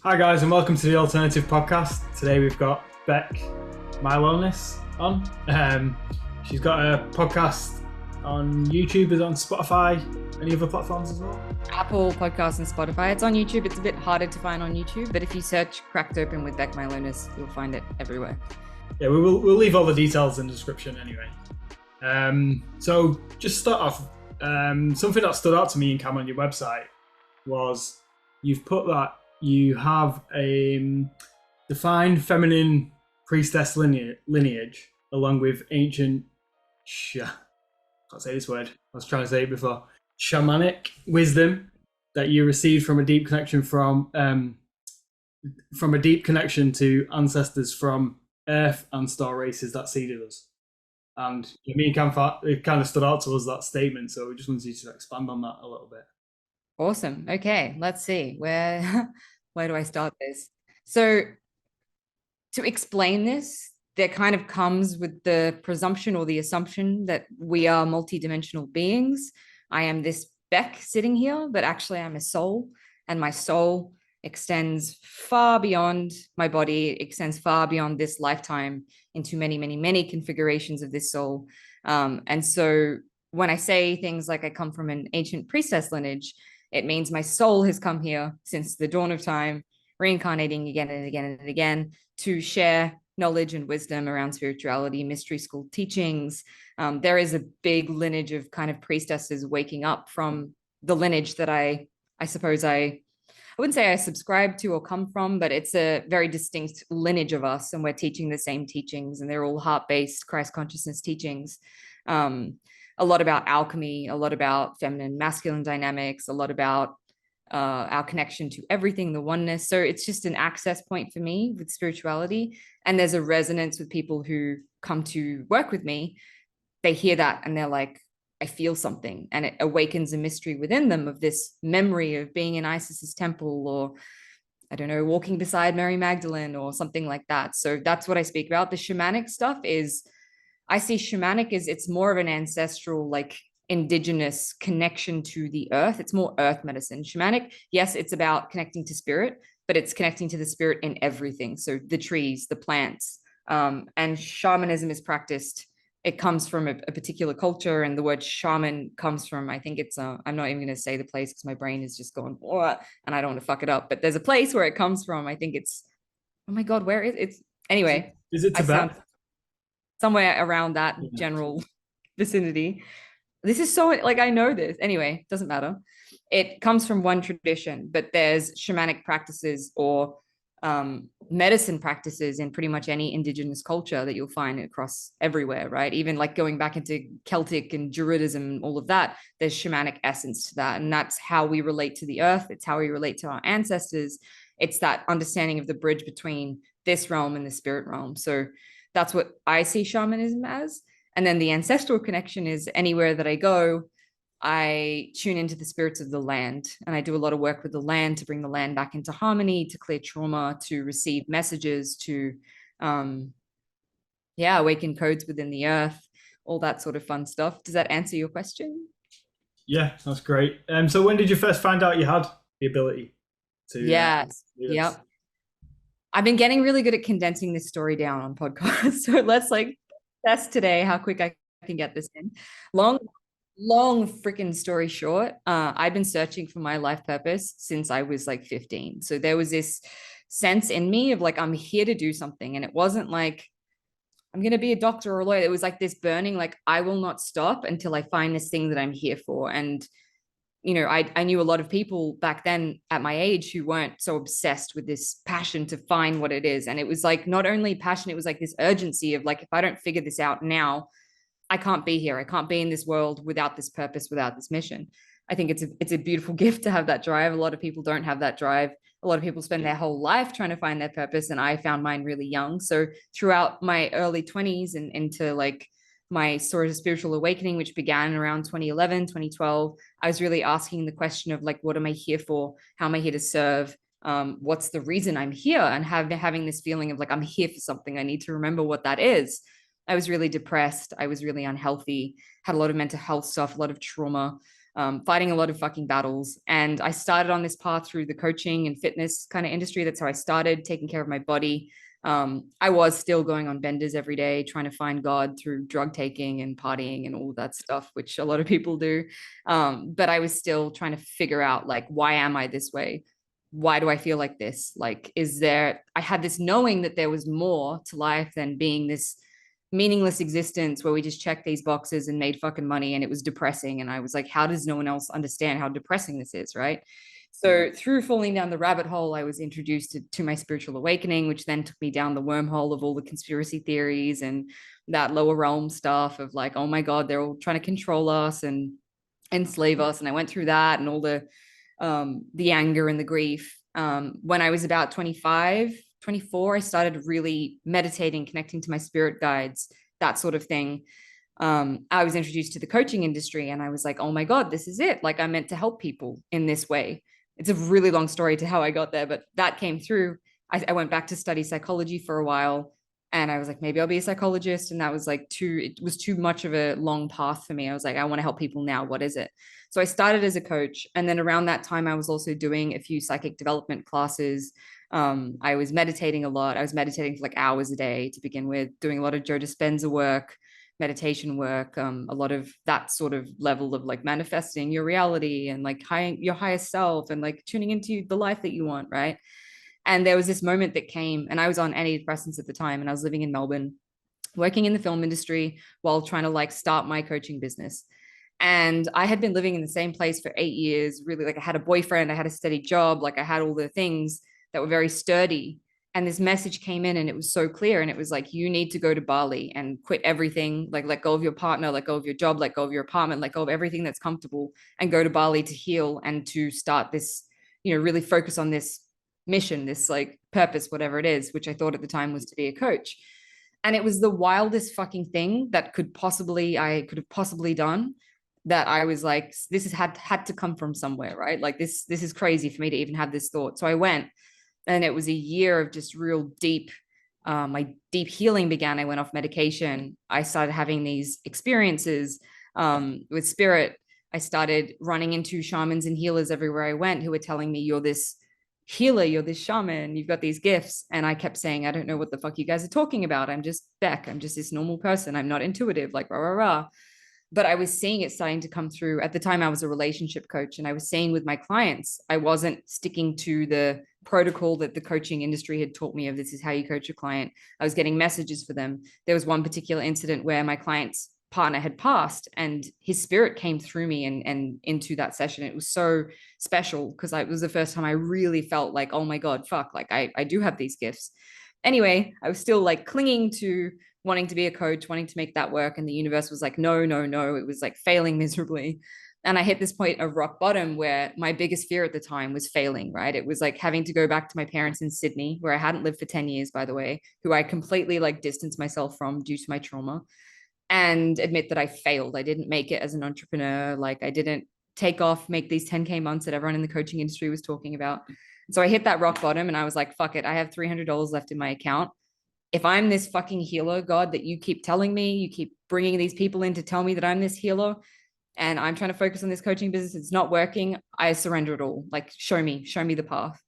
Hi guys, and welcome to the Alt-ernative podcast. Today we've got Beck Mylonas on. She's got a podcast on YouTube, is on Spotify, any other platforms as well? Apple Podcasts and Spotify. It's on YouTube. It's a bit harder to find on YouTube, but if you search Cracked Open with Beck Mylonas, you'll find it everywhere. Yeah, we'll leave all the details in the description anyway. So just start off, something that stood out to me and Cam on your website was you've put that you have a defined feminine priestess lineage along with ancient can't say this word, I was trying to say it before, shamanic wisdom that you received from a deep connection to ancestors from earth and star races that seeded us. And me and Cam, it kind of stood out to us, that statement, so we just wanted you to expand on that a little bit. Awesome. Okay, let's see. Where do I start this? So to explain this, there kind of comes with the presumption or the assumption that we are multidimensional beings. I am this Beck sitting here, but actually I'm a soul, and my soul extends far beyond my body, extends far beyond this lifetime into many, many, many configurations of this soul. And so when I say things like I come from an ancient priestess lineage, it means my soul has come here since the dawn of time, reincarnating again and again and again to share knowledge and wisdom around spirituality, mystery school teachings. There is a big lineage of kind of priestesses waking up from the lineage that I suppose I wouldn't say I subscribe to or come from, but it's a very distinct lineage of us, and we're teaching the same teachings, and they're all heart-based Christ consciousness teachings. A lot about alchemy, a lot about feminine masculine dynamics, a lot about our connection to everything, the oneness. So it's just an access point for me with spirituality. And there's a resonance with people who come to work with me. They hear that and they're like, I feel something, and it awakens a mystery within them of this memory of being in Isis's temple, or I don't know, walking beside Mary Magdalene or something like that. So that's what I speak about. The shamanic stuff is, I see shamanic as it's more of an ancestral, like indigenous connection to the earth. It's more earth medicine. Shamanic, yes, it's about connecting to spirit, but it's connecting to the spirit in everything. So the trees, the plants, and shamanism is practiced. It comes from a particular culture, and the word shaman comes from, I think it's, I'm not even going to say the place because my brain is just going, what? And I don't want to fuck it up, but there's a place where it comes from. I think it's, oh my God, where is it? It's, anyway. Is it Tibet? Somewhere around that general vicinity. This is so, like, I know this. Anyway, doesn't matter. It comes from one tradition, but there's shamanic practices or medicine practices in pretty much any indigenous culture that you'll find across everywhere, right? Even like going back into Celtic and Druidism and all of that, there's shamanic essence to that. And that's how we relate to the earth. It's how we relate to our ancestors. It's that understanding of the bridge between this realm and the spirit realm. So that's what I see shamanism as. And then the ancestral connection is anywhere that I go, I tune into the spirits of the land, and I do a lot of work with the land to bring the land back into harmony, to clear trauma, to receive messages, to awaken codes within the earth, all that sort of fun stuff. Does that answer your question? Yeah, that's great. So when did you first find out you had the ability to? Yes. Yep. I've been getting really good at condensing this story down on podcasts. So let's like test today how quick I can get this in. Long freaking story short, I've been searching for my life purpose since I was like 15. So there was this sense in me of like, I'm here to do something. And it wasn't like, I'm going to be a doctor or a lawyer. It was like this burning, like, I will not stop until I find this thing that I'm here for. And you know, I knew a lot of people back then at my age who weren't so obsessed with this passion to find what it is. And it was like, not only passion, it was like this urgency of like, if I don't figure this out now, I can't be here. I can't be in this world without this purpose, without this mission. I think it's a beautiful gift to have that drive. A lot of people don't have that drive. A lot of people spend their whole life trying to find their purpose. And I found mine really young. So throughout my early 20s and into like my sort of spiritual awakening, which began around 2011, 2012, I was really asking the question of like, what am I here for? How am I here to serve? What's the reason I'm here? And having this feeling of like, I'm here for something. I need to remember what that is. I was really depressed. I was really unhealthy, had a lot of mental health stuff, a lot of trauma. fighting a lot of fucking battles. And I started on this path through the coaching and fitness kind of industry. That's how I started taking care of my body. I was still going on benders every day, trying to find God through drug taking and partying and all that stuff, which a lot of people do. But I was still trying to figure out, like, why am I this way? Why do I feel like this? Like, I had this knowing that there was more to life than being this meaningless existence where we just checked these boxes and made fucking money, and it was depressing. And I was like, how does no one else understand how depressing this is, right? So through falling down the rabbit hole, I was introduced to my spiritual awakening, which then took me down the wormhole of all the conspiracy theories and that lower realm stuff of like, oh my God, they're all trying to control us and enslave us. And I went through that and all the anger and the grief. When I was about 25, 24, I started really meditating, connecting to my spirit guides, that sort of thing. I was introduced to the coaching industry and I was like, oh my God, this is it. Like, I'm meant to help people in this way. It's a really long story to how I got there, but that came through. I went back to study psychology for a while and I was like, maybe I'll be a psychologist. And that was like it was too much of a long path for me. I was like, I want to help people now. What is it? So I started as a coach. And then around that time, I was also doing a few psychic development classes. I was meditating a lot. I was meditating for like hours a day to begin with, doing a lot of Joe Dispenza work, meditation work, a lot of that sort of level of like manifesting your reality and like your higher self and like tuning into the life that you want, right? And there was this moment that came, and I was on antidepressants at the time, and I was living in Melbourne, working in the film industry while trying to like start my coaching business. And I had been living in the same place for 8 years, really. Like, I had a boyfriend, I had a steady job, like I had all the things that were very sturdy. And this message came in and it was so clear. And it was like, you need to go to Bali and quit everything, like let go of your partner, let go of your job, let go of your apartment, let go of everything that's comfortable, and go to Bali to heal and to start this, really focus on this mission, this like purpose, whatever it is, which I thought at the time was to be a coach. And it was the wildest fucking thing that I could have possibly done, that I was like, this has had to come from somewhere, right? Like this is crazy for me to even have this thought. So I went, and it was a year of just real deep, my deep healing began. I went off medication. I started having these experiences with spirit. I started running into shamans and healers everywhere I went who were telling me, you're this healer, you're this shaman, you've got these gifts. And I kept saying, I don't know what the fuck you guys are talking about. I'm just Beck. I'm just this normal person. I'm not intuitive, like rah, rah, rah. But I was seeing it starting to come through. At the time, I was a relationship coach, and I was seeing with my clients, I wasn't sticking to the protocol that the coaching industry had taught me of, this is how you coach a client. I was getting messages for them. There was one particular incident where my client's partner had passed, and his spirit came through me and into that session. It was so special because it was the first time I really felt like, oh my God, fuck, like I do have these gifts. Anyway, I was still like clinging to wanting to be a coach, wanting to make that work. And the universe was like, no, no, no. It was like failing miserably. And I hit this point of rock bottom where my biggest fear at the time was failing, right? It was like having to go back to my parents in Sydney, where I hadn't lived for 10 years, by the way, who I completely like distanced myself from due to my trauma, and admit that I failed. I didn't make it as an entrepreneur. Like, I didn't take off, make these 10K months that everyone in the coaching industry was talking about. So I hit that rock bottom and I was like, fuck it. I have $300 left in my account. If I'm this fucking healer, God, that you keep telling me, you keep bringing these people in to tell me that I'm this healer, and I'm trying to focus on this coaching business, it's not working, I surrender it all. Like, show me the path.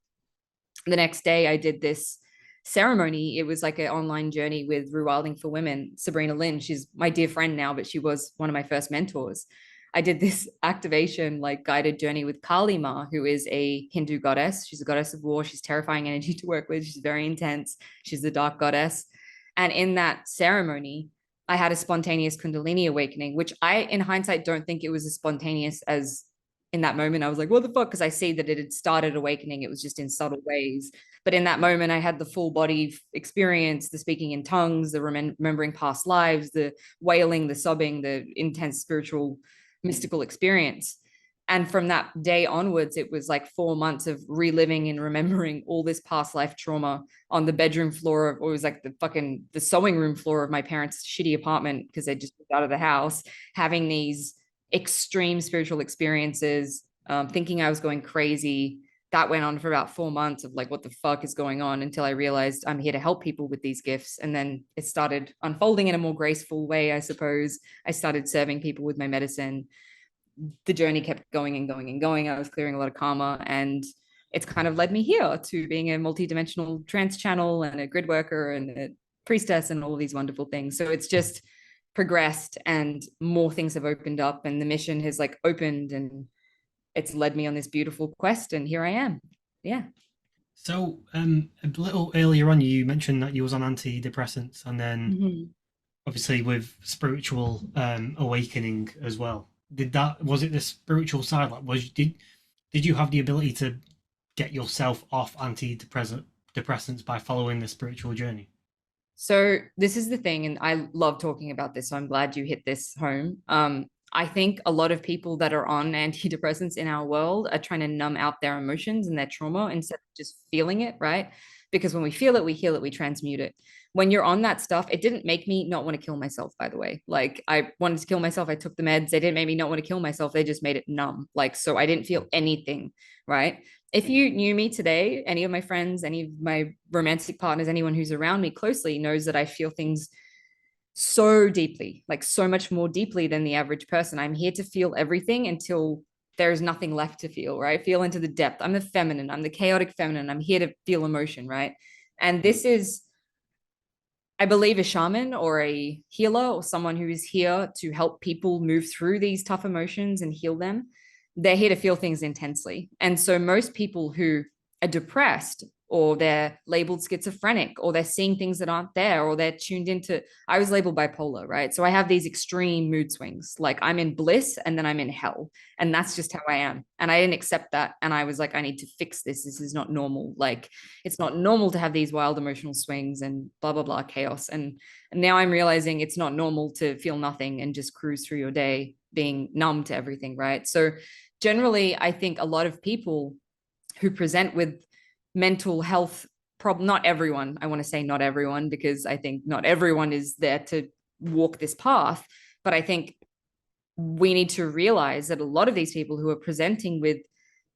The next day I did this ceremony. It was like an online journey with Rewilding for Women, Sabrina Lynn. She's my dear friend now, but she was one of my first mentors. I did this activation, like guided journey with Kali Ma, who is a Hindu goddess. She's a goddess of war. She's terrifying energy to work with. She's very intense. She's the dark goddess. And in that ceremony, I had a spontaneous Kundalini awakening, which I, in hindsight, don't think it was as spontaneous as in that moment. I was like, what the fuck? Because I see that it had started awakening. It was just in subtle ways. But in that moment, I had the full body experience, the speaking in tongues, the remembering past lives, the wailing, the sobbing, the intense spiritual mystical experience. And from that day onwards, it was like 4 months of reliving and remembering all this past life trauma on the bedroom floor of, or it was like the sewing room floor of my parents' shitty apartment because they just moved out of the house, having these extreme spiritual experiences, thinking I was going crazy. That went on for about 4 months of like, what the fuck is going on, until I realized I'm here to help people with these gifts. And then it started unfolding in a more graceful way, I suppose. I started serving people with my medicine. the journey kept going and going and going. I was clearing a lot of karma, and it's kind of led me here to being a multi-dimensional trance channel and a grid worker and a priestess and all of these wonderful things. So it's just progressed, and more things have opened up, and the mission has like opened, and it's led me on this beautiful quest, and here I am. Yeah. So, a little earlier on, you mentioned that you was on antidepressants, and then Mhm. obviously with spiritual awakening as well. Was it the spiritual side? Like, did you have the ability to get yourself off depressants by following the spiritual journey? So this is the thing, and I love talking about this, so I'm glad you hit this home. I think a lot of people that are on antidepressants in our world are trying to numb out their emotions and their trauma instead of just feeling it, right? Because when we feel it, we heal it, we transmute it. When you're on that stuff, it didn't make me not want to kill myself, by the way. Like I wanted to kill myself, I took the meds. They didn't make me not want to kill myself. They just made it numb. Like, so I didn't feel anything, right? If you knew me today, any of my friends, any of my romantic partners, anyone who's around me closely knows that I feel things so deeply, like so much more deeply than the average person. I'm here to feel everything until there's nothing left to feel, right? Feel into the depth. I'm the feminine, I'm the chaotic feminine. I'm here to feel emotion, right? And this is, I believe, a shaman or a healer or someone who is here to help people move through these tough emotions and heal them. They're here to feel things intensely. And so most people who are depressed or they're labeled schizophrenic or they're seeing things that aren't there or they're tuned into, I was labeled bipolar, right? So I have these extreme mood swings. Like I'm in bliss and then I'm in hell. And that's just how I am. And I didn't accept that. And I was like, I need to fix this. This is not normal. Like it's not normal to have these wild emotional swings and blah, blah, blah chaos. And now I'm realizing it's not normal to feel nothing and just cruise through your day being numb to everything, right? So generally, I think a lot of people who present with mental health problem, not everyone, I want to say not everyone, because I think not everyone is there to walk this path. But I think we need to realize that a lot of these people who are presenting with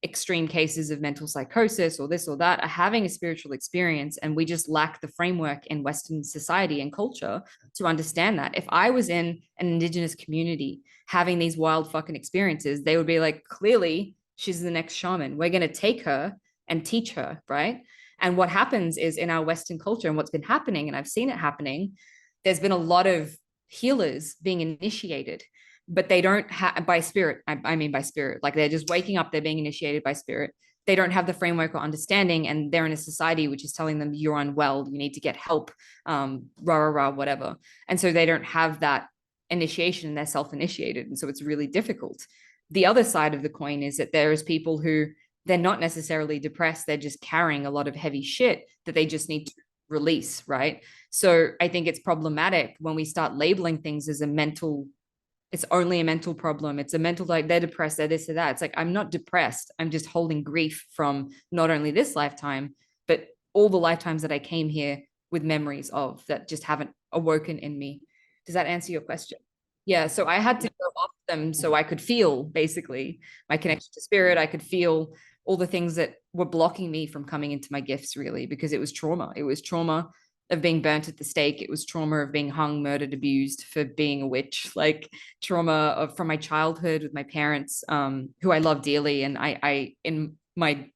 extreme cases of mental psychosis or this or that are having a spiritual experience, and we just lack the framework in Western society and culture to understand that. If I was in an indigenous community having these wild fucking experiences, they would be like, clearly she's the next shaman, we're going to take her and teach her, right? And what happens is in our Western culture, and what's been happening, and I've seen it happening, there's been a lot of healers being initiated, but they don't have by spirit. I mean by spirit, like they're just waking up, they're being initiated by spirit. They don't have the framework or understanding, and they're in a society which is telling them you're unwell, you need to get help, rah rah rah, whatever. And so they don't have that initiation, they're self-initiated, and so it's really difficult. The other side of the coin is that there is people who they're not necessarily depressed, they're just carrying a lot of heavy shit that they just need to release, right? So I think it's problematic when we start labeling things as a mental, it's only a mental problem. It's a mental, like they're depressed, they're this or that. It's like, I'm not depressed. I'm just holding grief from not only this lifetime, but all the lifetimes that I came here with memories of that just haven't awoken in me. Does that answer your question? Yeah. So I had to go off them so I could feel basically my connection to spirit. I could feel all the things that were blocking me from coming into my gifts, really, because it was trauma. It was trauma of being burnt at the stake. It was trauma of being hung, murdered, abused for being a witch, like trauma of from my childhood with my parents, who I love dearly. And I in my,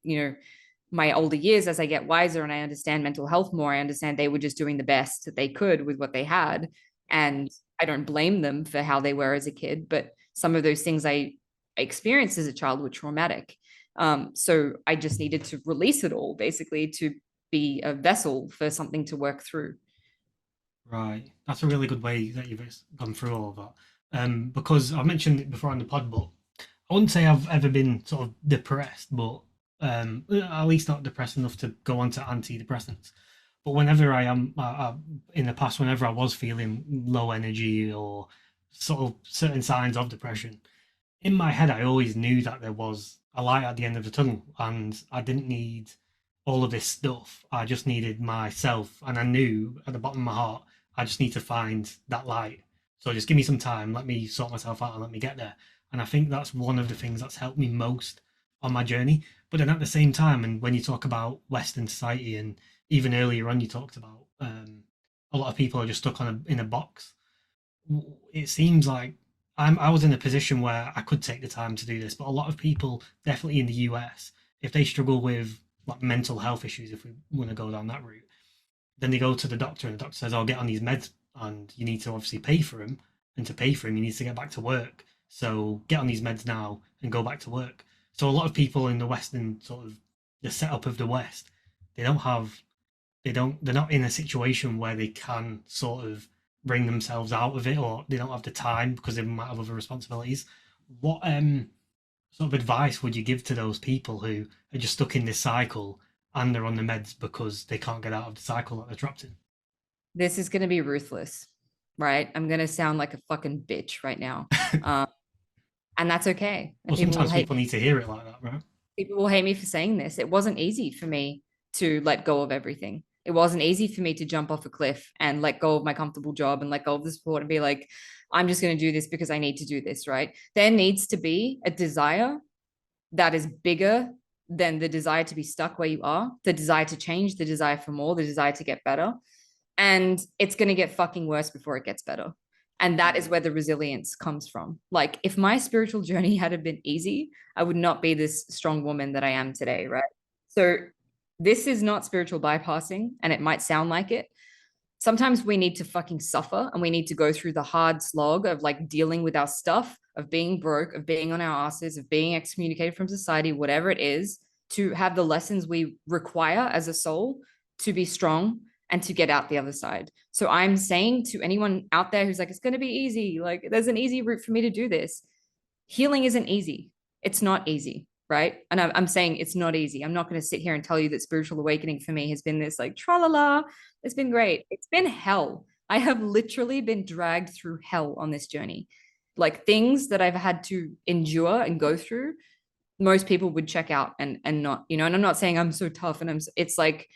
my older years, as I get wiser and I understand mental health more, I understand they were just doing the best that they could with what they had. And I don't blame them for how they were as a kid, but some of those things I experienced as a child were traumatic. So I just needed to release it all, basically, to be a vessel for something to work through. Right. That's a really good way that you've gone through all of that. Because I've mentioned it before on the pod, but I wouldn't say I've ever been sort of depressed, but at least not depressed enough to go on to antidepressants. But whenever I am, in the past, whenever I was feeling low energy or sort of certain signs of depression, in my head, I always knew that there was a light at the end of the tunnel, and I didn't need all of this stuff. I just needed myself, and I knew at the bottom of my heart, I just need to find that light. So just give me some time, let me sort myself out, and let me get there. And I think that's one of the things that's helped me most on my journey. But then at the same time, and when you talk about Western society, and even earlier on, you talked about a lot of people are just stuck in a box. It seems like I was in a position where I could take the time to do this, but a lot of people, definitely in the US, if they struggle with like mental health issues, if we want to go down that route, then they go to the doctor and the doctor says, "I'll get on these meds and you need to obviously pay for them. And to pay for them, you need to get back to work. So get on these meds now and go back to work." So a lot of people in the Western sort of the setup of the West, they don't have, they're not in a situation where they can sort of bring themselves out of it, or they don't have the time because they might have other responsibilities. What sort of advice would you give to those people who are just stuck in this cycle and they're on the meds because they can't get out of the cycle that they're trapped in? This is going to be ruthless, right? I'm going to sound like a fucking bitch right now. And that's okay. And Well, sometimes people need to hear it like that, right? people will hate me for saying this. It wasn't easy for me to let go of everything. It wasn't easy for me to jump off a cliff and let go of my comfortable job and let go of the sport and be like, I'm just going to do this because I need to do this, right? There needs to be a desire that is bigger than the desire to be stuck where you are, the desire to change, the desire for more, the desire to get better. And it's going to get fucking worse before it gets better. And that is where the resilience comes from. Like, if my spiritual journey had been easy, I would not be this strong woman that I am today, right? So this is not spiritual bypassing, and it might sound like it. Sometimes we need to fucking suffer, and we need to go through the hard slog of like dealing with our stuff, of being broke, of being on our asses, of being excommunicated from society, whatever it is, to have the lessons we require as a soul to be strong and to get out the other side. So I'm saying to anyone out there who's like, it's going to be easy, like there's an easy route for me to do this. Healing isn't easy. It's not easy, right? And I'm saying it's not easy. I'm not going to sit here and tell you that spiritual awakening for me has been this like tra-la-la. It's been great. It's been hell. I have literally been dragged through hell on this journey. Like, things that I've had to endure and go through, most people would check out and not, and I'm not saying I'm so tough, and it's like,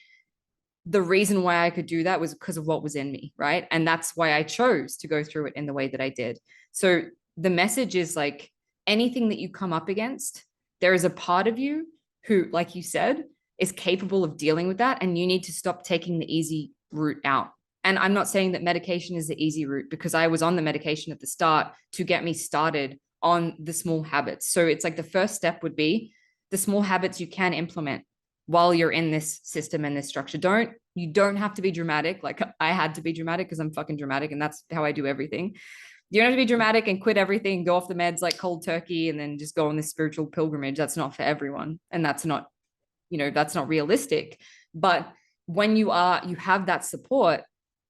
the reason why I could do that was because of what was in me, right? And that's why I chose to go through it in the way that I did. So the message is like, anything that you come up against, there is a part of you who, like you said, is capable of dealing with that, and you need to stop taking the easy route out. And I'm not saying that medication is the easy route, because I was on the medication at the start to get me started on the small habits. So it's like, the first step would be the small habits you can implement while you're in this system and this structure. You don't have to be dramatic. Like, I had to be dramatic because I'm fucking dramatic, and that's how I do everything. You don't have to be dramatic and quit everything, go off the meds like cold turkey, and then just go on this spiritual pilgrimage. That's not for everyone. And that's not, that's not realistic. But when you have that support,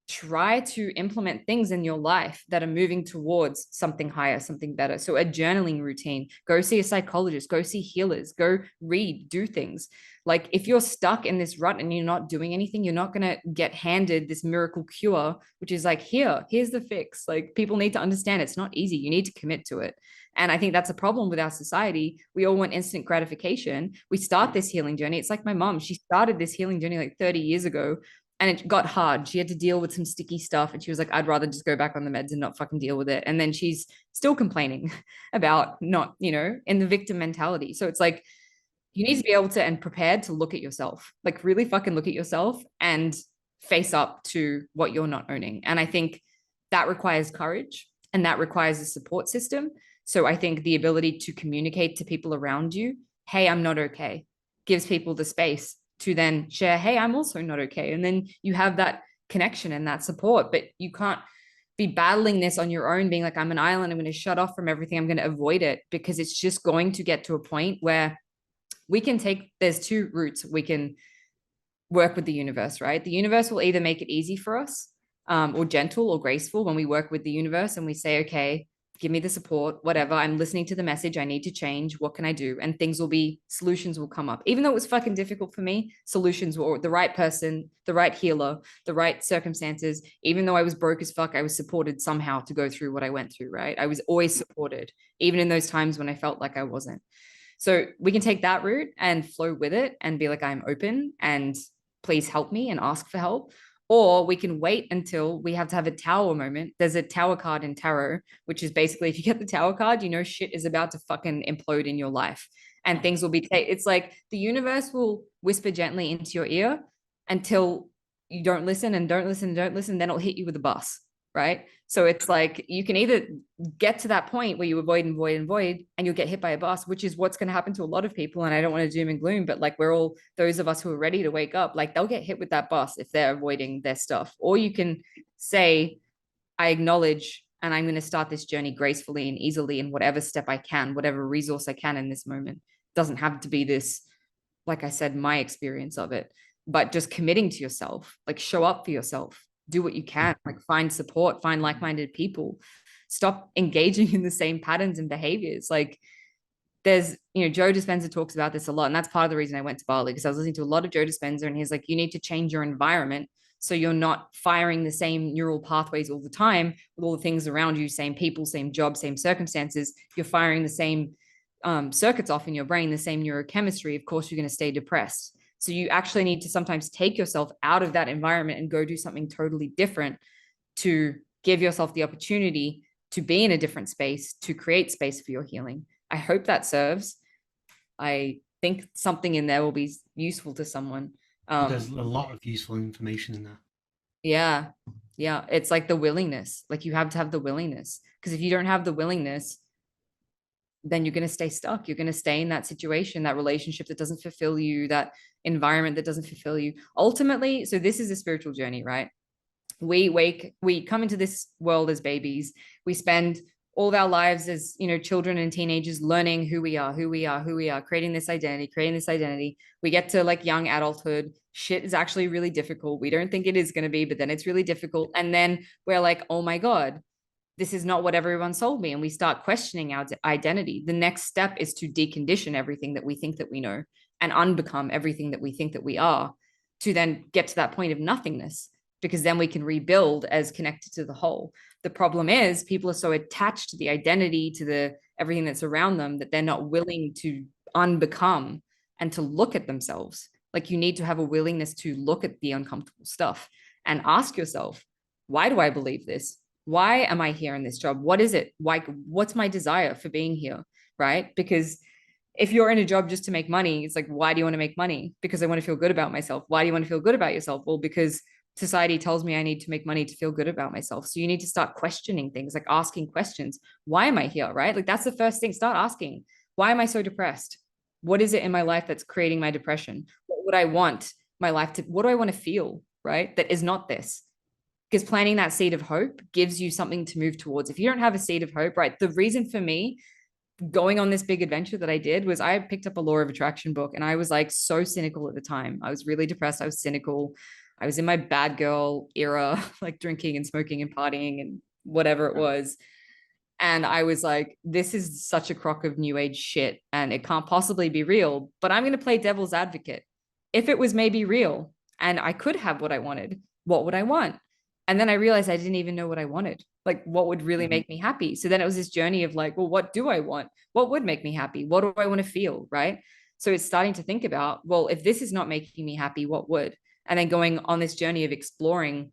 try to implement things in your life that are moving towards something higher, something better. So a journaling routine, go see a psychologist, go see healers, go read, do things. Like, if you're stuck in this rut and you're not doing anything, you're not going to get handed this miracle cure, which is like, here's the fix. Like, people need to understand it's not easy. You need to commit to it. And I think that's a problem with our society. We all want instant gratification. We start this healing journey. It's like my mom, she started this healing journey like 30 years ago, and it got hard. She had to deal with some sticky stuff, and she was like, I'd rather just go back on the meds and not fucking deal with it. And then she's still complaining about not, in the victim mentality. So it's like, you need to be able to and prepared to look at yourself, like really fucking look at yourself and face up to what you're not owning. And I think that requires courage, and that requires a support system. So I think the ability to communicate to people around you, hey, I'm not okay, gives people the space to then share, hey, I'm also not okay. And then you have that connection and that support. But you can't be battling this on your own, being like, I'm an island, I'm going to shut off from everything, I'm going to avoid it, because it's just going to get to a point where there's two routes. We can work with the universe, right? The universe will either make it easy for us, or gentle or graceful when we work with the universe and we say, okay, give me the support, whatever, I'm listening to the message, I need to change, what can I do? And solutions will come up. Even though it was fucking difficult for me, solutions were the right person, the right healer, the right circumstances. Even though I was broke as fuck, I was supported somehow to go through what I went through, right? I was always supported, even in those times when I felt like I wasn't. So we can take that route and flow with it and be like, I'm open and please help me, and ask for help. Or we can wait until we have to have a tower moment. There's a tower card in tarot, which is basically, if you get the tower card, shit is about to fucking implode in your life, and things will be, it's like the universe will whisper gently into your ear until you don't listen and don't listen and don't listen. Then it'll hit you with a bus. right? So it's like you can either get to that point where you avoid and avoid and avoid, and you'll get hit by a bus, which is what's going to happen to a lot of people. And I don't want to doom and gloom, but like we're all, those of us who are ready to wake up, like they'll get hit with that bus if they're avoiding their stuff. Or you can say, I acknowledge, and I'm going to start this journey gracefully and easily in whatever step I can, whatever resource I can in this moment. It doesn't have to be this, like I said, my experience of it, but just committing to yourself, like show up for yourself, do what you can, like find support, find like-minded people, stop engaging in the same patterns and behaviors. Like there's, Joe Dispenza talks about this a lot. And that's part of the reason I went to Bali, because I was listening to a lot of Joe Dispenza, and he's like, you need to change your environment so you're not firing the same neural pathways all the time with all the things around you, same people, same job, same circumstances. You're firing the same circuits off in your brain, the same neurochemistry. Of course, you're going to stay depressed. So you actually need to sometimes take yourself out of that environment and go do something totally different to give yourself the opportunity to be in a different space, to create space for your healing. I hope that serves. I think something in there will be useful to someone. There's a lot of useful information in there. Yeah. It's like the willingness. Like you have to have the willingness, because if you don't have the willingness, then you're going to stay stuck. You're going to stay in that situation, that relationship that doesn't fulfill you, that environment that doesn't fulfill you. Ultimately, so this is a spiritual journey, right? We come into this world as babies. We spend all of our lives as, children and teenagers learning who we are, creating this identity. We get to like young adulthood. Shit is actually really difficult. We don't think it is going to be, but then it's really difficult. And then we're like, oh my God, this is not what everyone sold me. And we start questioning our identity. The next step is to decondition everything that we think that we know and unbecome everything that we think that we are, to then get to that point of nothingness, because then we can rebuild as connected to the whole. The problem is people are so attached to the identity, to the everything that's around them, that they're not willing to unbecome and to look at themselves. Like you need to have a willingness to look at the uncomfortable stuff and ask yourself, why do I believe this? Why am I here in this job? What is it? Like, what's my desire for being here? Right? Because if you're in a job just to make money, it's like, why do you want to make money? Because I want to feel good about myself. Why do you want to feel good about yourself? Well, because society tells me I need to make money to feel good about myself. So you need to start questioning things, like asking questions. Why am I here? Right? Like that's the first thing. Start asking, why am I so depressed? What is it in my life that's creating my depression? What would I want my life to, what do I want to feel? Right? That is not this. Because planting that seed of hope gives you something to move towards. If you don't have a seed of hope, right? The reason for me going on this big adventure that I did was I picked up a law of attraction book, and I was like so cynical at the time. I was really depressed. I was cynical. I was in my bad girl era, like drinking and smoking and partying and whatever it was. And I was like, this is such a crock of new age shit and it can't possibly be real, but I'm going to play devil's advocate. If it was maybe real and I could have what I wanted, what would I want? And then I realized I didn't even know what I wanted. Like, what would really make me happy? So then it was this journey of like, well, what do I want? What would make me happy? What do I want to feel? Right. So it's starting to think about, well, if this is not making me happy, what would? And then going on this journey of exploring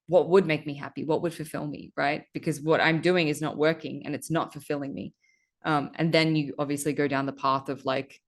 what would make me happy, what would fulfill me, right? Because what I'm doing is not working and it's not fulfilling me. And then you obviously go down the path of like,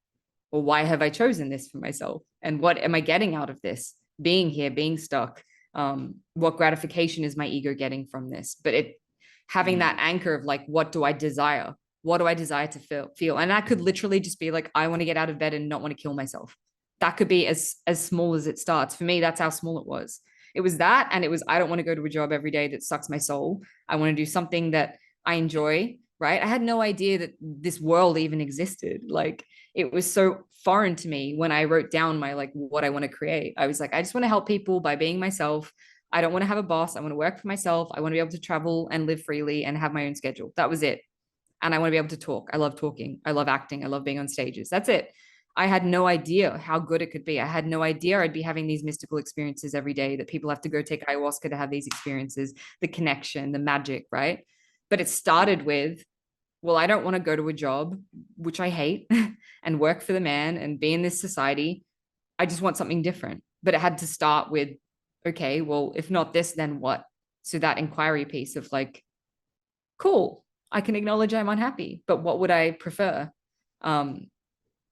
well, why have I chosen this for myself? And what am I getting out of this? Being here, being stuck. What gratification is my ego getting from this? But it having that anchor of like, what do I desire? What do I desire to feel? And that could literally just be like, I want to get out of bed and not want to kill myself. That could be as small as it starts. For me, that's how small it was. It was that, and it was, I don't want to go to a job every day that sucks my soul. I want to do something that I enjoy, right? I had no idea that this world even existed. Like, it was so foreign to me when I wrote down my, like, what I want to create. I was like, I just want to help people by being myself. I don't want to have a boss. I want to work for myself. I want to be able to travel and live freely and have my own schedule. That was it. And I want to be able to talk. I love talking. I love acting. I love being on stages. That's it. I had no idea how good it could be. I had no idea I'd be having these mystical experiences every day, that people have to go take ayahuasca to have these experiences, the connection, the magic, right? But it started with, well, I don't want to go to a job, which I hate, and work for the man and be in this society. I just want something different. But it had to start with, okay, well, if not this, then what? So that inquiry piece of like, cool, I can acknowledge I'm unhappy, but what would I prefer?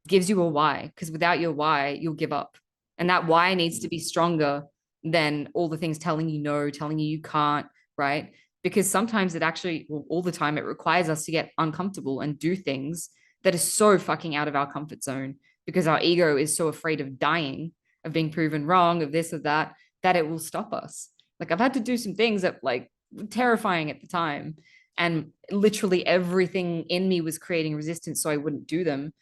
Gives you a why, because without your why, you'll give up. And that why needs to be stronger than all the things telling you no, telling you you can't, right? Because sometimes it actually, well, all the time, it requires us to get uncomfortable and do things that are so fucking out of our comfort zone because our ego is so afraid of dying, of being proven wrong, of this, of that, that it will stop us. Like I've had to do some things that like were terrifying at the time. And literally everything in me was creating resistance so I wouldn't do them.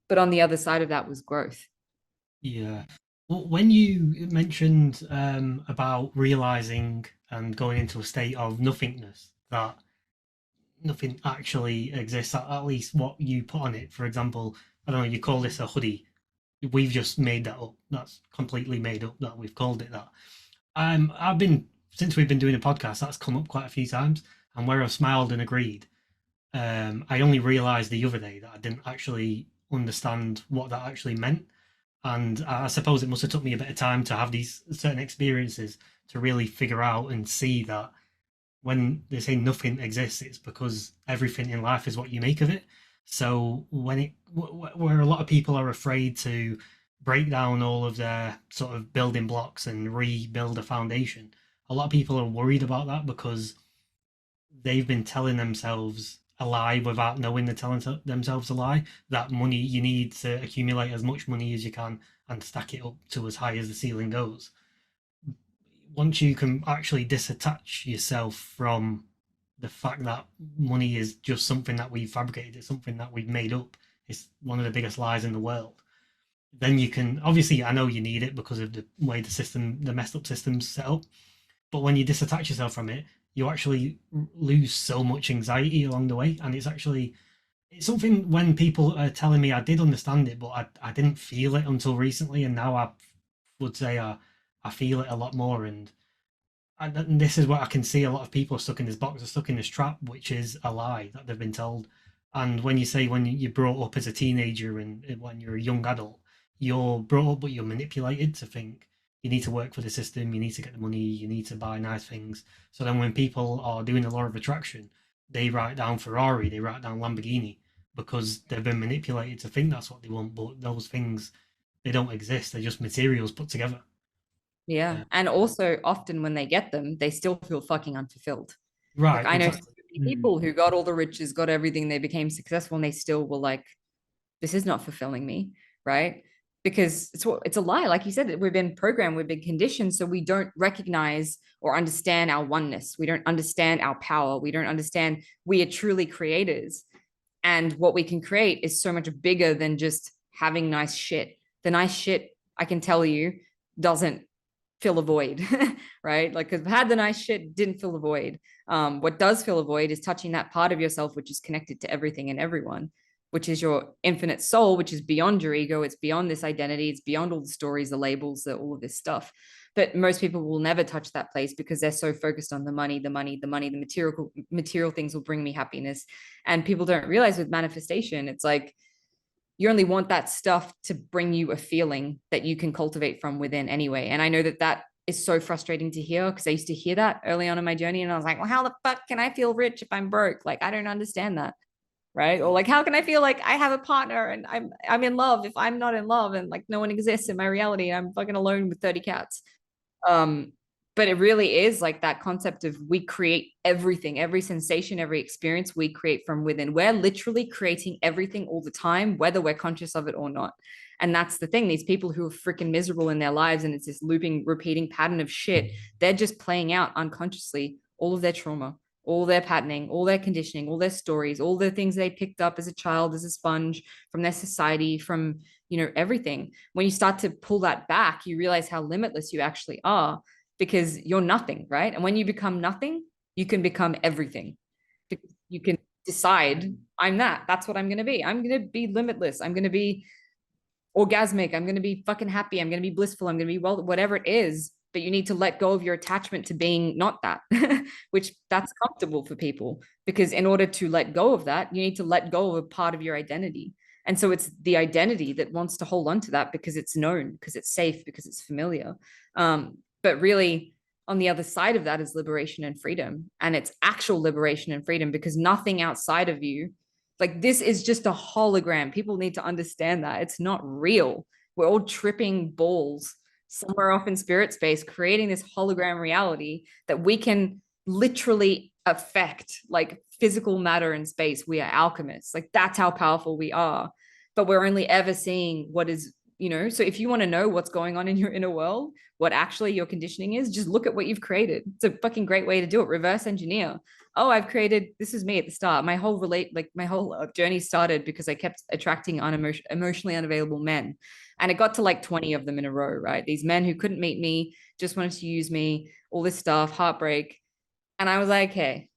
But on the other side of that was growth. Yeah. Well, when you mentioned about realizing and going into a state of nothingness, that nothing actually exists, at least what you put on it. For example, I don't know, you call this a hoodie. We've just made that up. That's completely made up that we've called it that. I've been, since we've been doing a podcast, that's come up quite a few times, and where I've smiled and agreed. I only realised the other day that I didn't actually understand what that actually meant, and I suppose it must have took me a bit of time to have these certain experiences to really figure out and see that when they say nothing exists, it's because everything in life is what you make of it. So when where a lot of people are afraid to break down all of their sort of building blocks and rebuild a foundation, a lot of people are worried about that because they've been telling themselves a lie without knowing they're telling themselves a lie. That money, you need to accumulate as much money as you can and stack it up to as high as the ceiling goes. Once you can actually disattach yourself from the fact that money is just something that we've fabricated, it's something that we've made up, it's one of the biggest lies in the world, then you can, obviously, I know you need it because of the way the messed up system's set up, but when you disattach yourself from it, you actually lose so much anxiety along the way. And it's something when people are telling me I did understand it, but I didn't feel it until recently, and now I would say I feel it a lot more. And this is what I can see: a lot of people are stuck in this box, are stuck in this trap, which is a lie that they've been told. And when you say when you're brought up as a teenager and when you're a young adult, you're brought up, but you're manipulated to think you need to work for the system, you need to get the money, you need to buy nice things. So then when people are doing the law of attraction, they write down Ferrari, they write down Lamborghini because they've been manipulated to think that's what they want, but those things, they don't exist. They're just materials put together. Yeah. And also often when they get them, they still feel fucking unfulfilled. Like Right, I know so exactly. many people who got all the riches, got everything, they became successful, and they still were like, this is not fulfilling me, right? Because it's a lie. Like you said, we've been programmed, we've been conditioned, so we don't recognize or understand our oneness. We don't understand our power. We don't understand we are truly creators. And what we can create is so much bigger than just having nice shit. The nice shit, I can tell you, doesn't fill a void, right? Like, because had the nice shit, didn't fill the void. What does fill a void is touching that part of yourself which is connected to everything and everyone, which is your infinite soul, which is beyond your ego. It's beyond this identity. It's beyond all the stories, the labels, all of this stuff. But most people will never touch that place because they're so focused on the money, the money, the money, the material things will bring me happiness. And people don't realize with manifestation, it's like, you only want that stuff to bring you a feeling that you can cultivate from within anyway. And I know that that is so frustrating to hear because I used to hear that early on in my journey. And I was like, well, how the fuck can I feel rich if I'm broke? Like, I don't understand that. Right. Or like, how can I feel like I have a partner and I'm in love if I'm not in love and like no one exists in my reality and I'm fucking alone with 30 cats. But it really is like that concept of we create everything, every sensation, every experience we create from within. We're literally creating everything all the time, whether we're conscious of it or not. And that's the thing. These people who are freaking miserable in their lives and it's this looping, repeating pattern of shit, they're just playing out unconsciously all of their trauma, all their patterning, all their conditioning, all their stories, all the things they picked up as a child, as a sponge from their society, from, everything. When you start to pull that back, you realize how limitless you actually are because you're nothing, right? And when you become nothing, you can become everything. Because you can decide, I'm that. That's what I'm going to be. I'm going to be limitless. I'm going to be orgasmic. I'm going to be fucking happy. I'm going to be blissful. I'm going to be whatever it is. But you need to let go of your attachment to being not that, which that's comfortable for people. Because in order to let go of that, you need to let go of a part of your identity. And so it's the identity that wants to hold on to that because it's known, because it's safe, because it's familiar. But really, on the other side of that is liberation and freedom. And it's actual liberation and freedom because nothing outside of you, like this is just a hologram. People need to understand that. It's not real. We're all tripping balls somewhere off in spirit space, creating this hologram reality that we can literally affect like physical matter and space. We are alchemists. Like that's how powerful we are. But we're only ever seeing what is, you know, so if you want to know what's going on in your inner world, what actually your conditioning is, just look at what you've created. It's a fucking great way to do it. Reverse engineer. Oh, I've created, this is me at the start. My whole journey started because I kept attracting emotionally unavailable men. And it got to like 20 of them in a row, right? These men who couldn't meet me, just wanted to use me, all this stuff, heartbreak. And I was like, hey,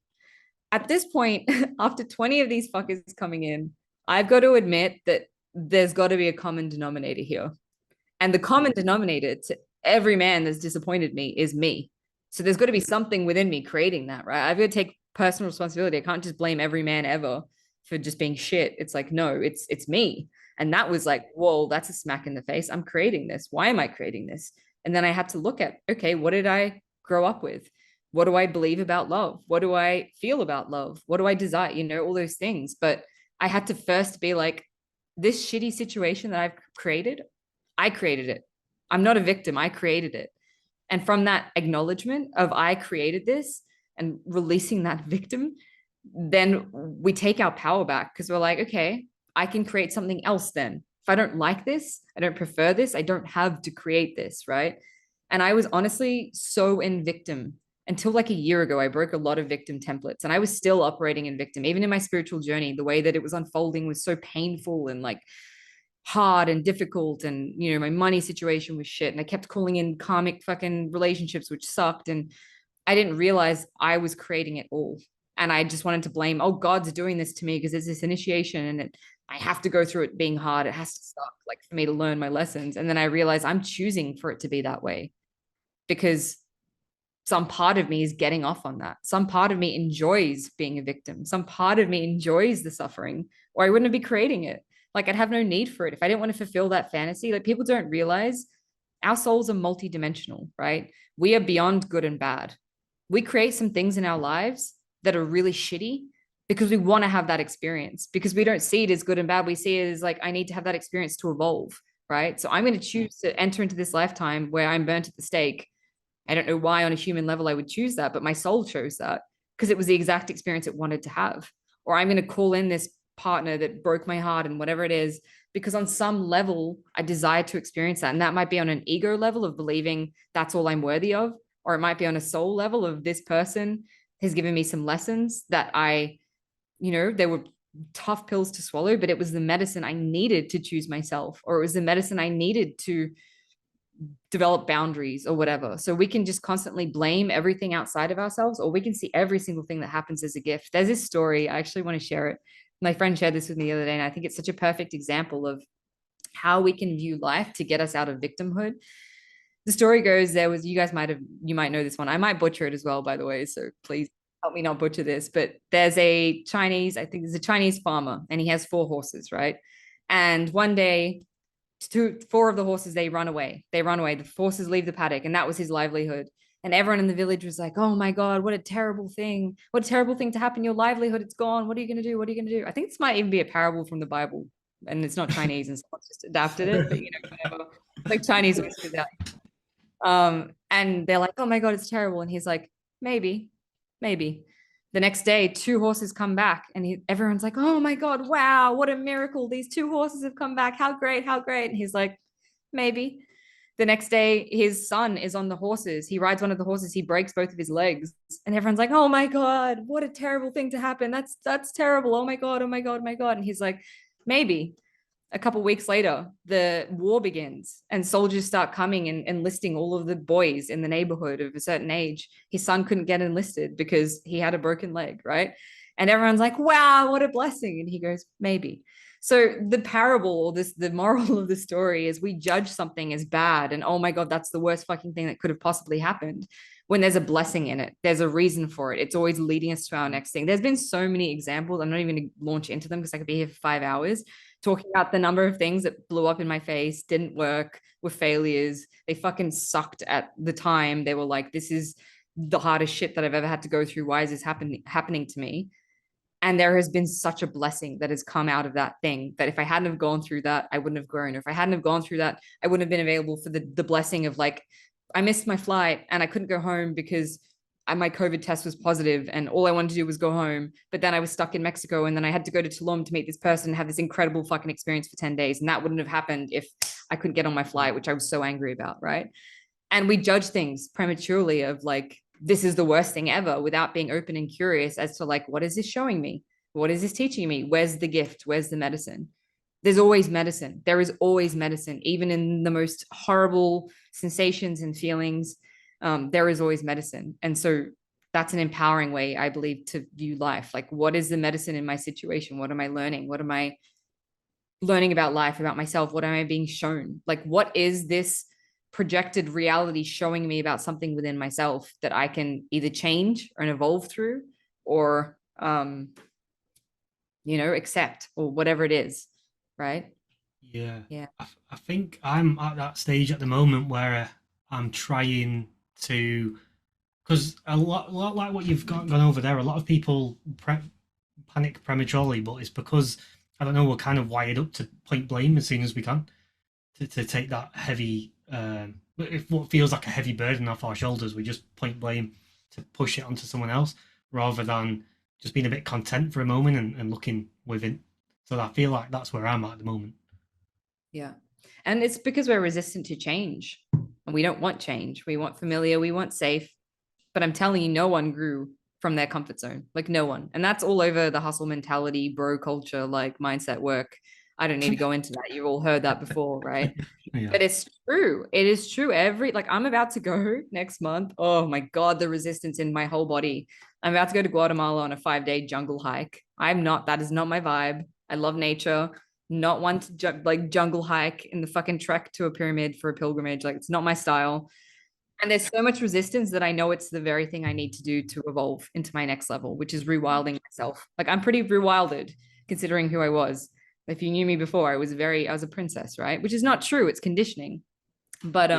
at this point, after 20 of these fuckers coming in, I've got to admit that there's got to be a common denominator here. And the common denominator to every man that's disappointed me is me. So there's got to be something within me creating that, right? I've got to take personal responsibility. I can't just blame every man ever for just being shit. It's like, no, it's me. And that was like, whoa, that's a smack in the face. I'm creating this. Why am I creating this? And then I had to look at, okay, what did I grow up with? What do I believe about love? What do I feel about love? What do I desire? You know, all those things. But I had to first be like, this shitty situation that I've created, I created it. I'm not a victim. I created it. And from that acknowledgement of I created this and releasing that victim, then we take our power back because we're like, okay, I can create something else then. If I don't like this, I don't prefer this, I don't have to create this, right? And I was honestly so in victim until like a year ago. I broke a lot of victim templates and I was still operating in victim. Even in my spiritual journey, the way that it was unfolding was so painful and like hard and difficult. And, you know, my money situation was shit. And I kept calling in karmic fucking relationships, which sucked. And I didn't realize I was creating it all. And I just wanted to blame, oh, God's doing this to me because there's this initiation and I have to go through it being hard. It has to suck, like for me to learn my lessons. And then I realized I'm choosing for it to be that way because some part of me is getting off on that. Some part of me enjoys being a victim. Some part of me enjoys the suffering, or I wouldn't be creating it. Like I'd have no need for it. If I didn't want to fulfill that fantasy, like people don't realize our souls are multidimensional, right? We are beyond good and bad. We create some things in our lives that are really shitty because we want to have that experience, because we don't see it as good and bad. We see it as like, I need to have that experience to evolve, right? So I'm going to choose to enter into this lifetime where I'm burnt at the stake. I don't know why on a human level I would choose that, but my soul chose that because it was the exact experience it wanted to have. Or I'm going to call in this partner that broke my heart and whatever it is, because on some level I desire to experience that. And that might be on an ego level of believing that's all I'm worthy of, or it might be on a soul level of this person has given me some lessons that I, you know, they were tough pills to swallow, but it was the medicine I needed to choose myself, or it was the medicine I needed to develop boundaries or whatever. So we can just constantly blame everything outside of ourselves, or we can see every single thing that happens as a gift. There's this story, I actually want to share it. My friend shared this with me the other day, and I think it's such a perfect example of how we can view life to get us out of victimhood. The story goes, you might know this one. I might butcher it as well, by the way, so please help me not butcher this. But there's a Chinese farmer, and he has 4 horses, right? And one day, 4 of the horses, they run away. The horses leave the paddock, and that was his livelihood. And everyone in the village was like, oh my God, what a terrible thing to happen. Your livelihood, it's gone. What are you going to do? What are you going to do? I think this might even be a parable from the Bible, and it's not Chinese and someone's just adapted it, but you know, whatever. Like Chinese whispers out. And they're like, oh my God, it's terrible. And he's like, maybe. The next day, 2 horses come back, and everyone's like, oh my God, wow, what a miracle. These 2 horses have come back. How great. And he's like, maybe. The next day, his son is on the horses. He rides one of the horses. He breaks both of his legs. And everyone's like, oh my God, what a terrible thing to happen. That's terrible. Oh my God. And he's like, maybe. A couple of weeks later, the war begins and soldiers start coming and enlisting all of the boys in the neighborhood of a certain age. His son couldn't get enlisted because he had a broken leg, right? And everyone's like, wow, what a blessing. And he goes, maybe. So the parable, or the moral of the story is, we judge something as bad and, oh my God, that's the worst fucking thing that could have possibly happened, when there's a blessing in it. There's a reason for it. It's always leading us to our next thing. There's been so many examples. I'm not even going to launch into them because I could be here for 5 hours talking about the number of things that blew up in my face, didn't work, were failures. They fucking sucked at the time. They were like, this is the hardest shit that I've ever had to go through. Why is this happening to me? And there has been such a blessing that has come out of that thing, that if I hadn't have gone through that, I wouldn't have grown. Or if I hadn't have gone through that, I wouldn't have been available for the blessing of like, I missed my flight and I couldn't go home because my COVID test was positive and all I wanted to do was go home. But then I was stuck in Mexico and then I had to go to Tulum to meet this person and have this incredible fucking experience for 10 days. And that wouldn't have happened if I couldn't get on my flight, which I was so angry about, right? And we judge things prematurely of like, this is the worst thing ever without being open and curious as to like, what is this showing me? What is this teaching me? Where's the gift? Where's the medicine? There's always medicine. There is always medicine, even in the most horrible sensations and feelings. There is always medicine. And so that's an empowering way, I believe, to view life. Like, what is the medicine in my situation? What am I learning? What am I learning about life, about myself? What am I being shown? Like, what is this projected reality showing me about something within myself that I can either change and evolve through or, accept or whatever it is. Right. Yeah. Yeah. I think I'm at that stage at the moment where I'm trying to, because a lot like what you've gone over there, a lot of people panic prematurely, but it's because, I don't know, we're kind of wired up to point blame as soon as we can, to take that heavy, if what feels like a heavy burden off our shoulders, we just point blame to push it onto someone else rather than just being a bit content for a moment and looking within. So I feel like that's where I'm at the moment. Yeah. And it's because we're resistant to change and we don't want change. We want familiar, we want safe. But I'm telling you, no one grew from their comfort zone. Like no one. And that's all over the hustle mentality, bro culture, like mindset work. I don't need to go into that. You've all heard that before, right? Yeah. But it's true. It is true. I'm about to go next month. Oh my God, the resistance in my whole body. I'm about to go to Guatemala on a 5-day jungle hike. That is not my vibe. I love nature, not one to jungle hike in the fucking trek to a pyramid for a pilgrimage. Like it's not my style. And there's so much resistance that I know it's the very thing I need to do to evolve into my next level, which is rewilding myself. Like I'm pretty rewilded considering who I was. If you knew me before, I was a princess, right? Which is not true. It's conditioning. But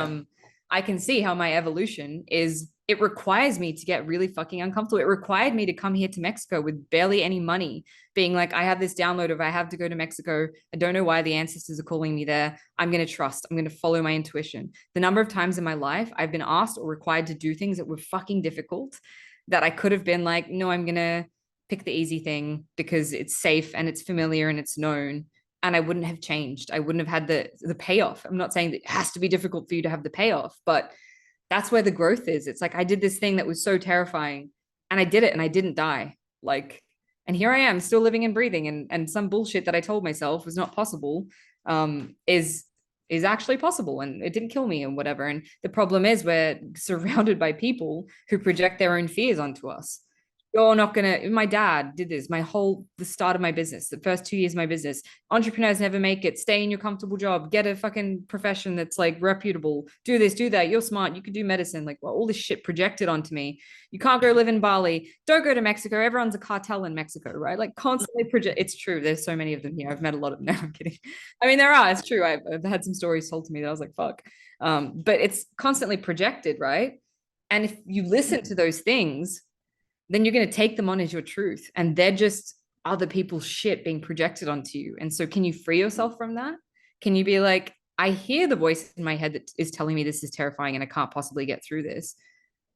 I can see how my evolution is, it requires me to get really fucking uncomfortable. It required me to come here to Mexico with barely any money, being like, I have this download of I have to go to Mexico. I don't know why the ancestors are calling me there. I'm going to trust. I'm going to follow my intuition. The number of times in my life I've been asked or required to do things that were fucking difficult that I could have been like, no, I'm going to pick the easy thing because it's safe and it's familiar and it's known. And I wouldn't have changed. I wouldn't have had the payoff. I'm not saying that it has to be difficult for you to have the payoff, but that's where the growth is. It's like I did this thing that was so terrifying and I did it and I didn't die. Like, and here I am still living and breathing, and some bullshit that I told myself was not possible is actually possible, and it didn't kill me and whatever. And the problem is we're surrounded by people who project their own fears onto us. You're not gonna, my dad did this the start of my business, the first 2 years of my business. Entrepreneurs never make it. Stay in your comfortable job, get a fucking profession that's like reputable, do this, do that, you're smart, you could do medicine, like all this shit projected onto me. You can't go live in Bali, don't go to Mexico, everyone's a cartel in Mexico, right? Like constantly project. It's true, there's so many of them here. I've met a lot of them. No, I'm kidding. I mean, there are, it's true. I've had some stories told to me that I was like, fuck. But it's constantly projected, right? And if you listen to those things, then you're going to take them on as your truth, and they're just other people's shit being projected onto you. And so can you free yourself from that? Can you be like, I hear the voice in my head that is telling me this is terrifying and I can't possibly get through this,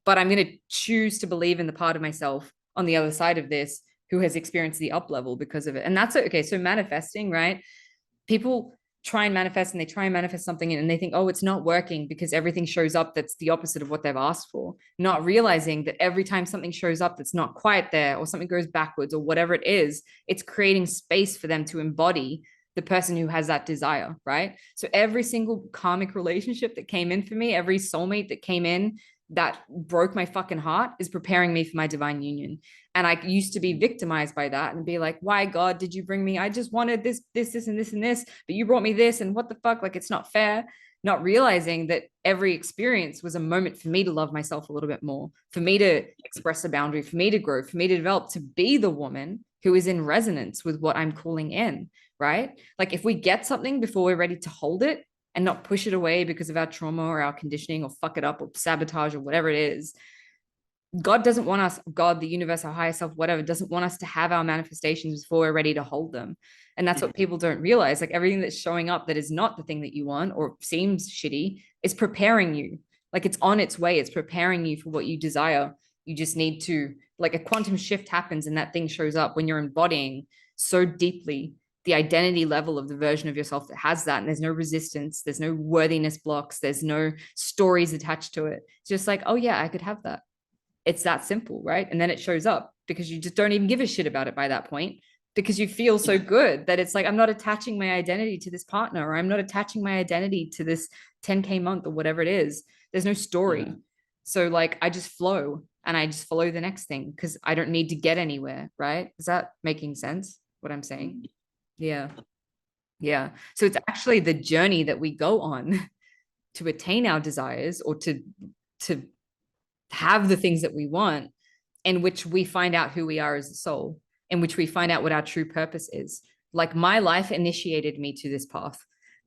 but I'm going to choose to believe in the part of myself on the other side of this who has experienced the up level because of it. And that's okay. So manifesting, right? People try and manifest, and they try and manifest something and they think, oh, it's not working because everything shows up that's the opposite of what they've asked for, not realizing that every time something shows up that's not quite there, or something goes backwards, or whatever it is, it's creating space for them to embody the person who has that desire, right? So every single karmic relationship that came in for me, every soulmate that came in that broke my fucking heart, is preparing me for my divine union. And I used to be victimized by that and be like, why, God, did you bring me? I just wanted this, and this, but you brought me this, and what the fuck? Like, it's not fair. Not realizing that every experience was a moment for me to love myself a little bit more, for me to express a boundary, for me to grow, for me to develop, to be the woman who is in resonance with what I'm calling in, right? Like if we get something before we're ready to hold it and not push it away because of our trauma or our conditioning, or fuck it up or sabotage or whatever it is, God doesn't want us, God, the universe, our higher self, whatever, doesn't want us to have our manifestations before we're ready to hold them. And that's what people don't realize. Like everything that's showing up that is not the thing that you want or seems shitty is preparing you. Like it's on its way. It's preparing you for what you desire. You just need to, like, a quantum shift happens and that thing shows up when you're embodying so deeply the identity level of the version of yourself that has that. And there's no resistance, there's no worthiness blocks, there's no stories attached to it. It's just like, oh yeah, I could have that. It's that simple, right? And then it shows up because you just don't even give a shit about it by that point, because you feel so good that it's like, I'm not attaching my identity to this partner, or I'm not attaching my identity to this 10K month or whatever it is. There's no story. Yeah. So like, I just flow and I just follow the next thing because I don't need to get anywhere, right? Is that making sense, what I'm saying? Yeah. Yeah. So it's actually the journey that we go on to attain our desires, or to have the things that we want, in which we find out who we are as a soul, in which we find out what our true purpose is. Like, my life initiated me to this path.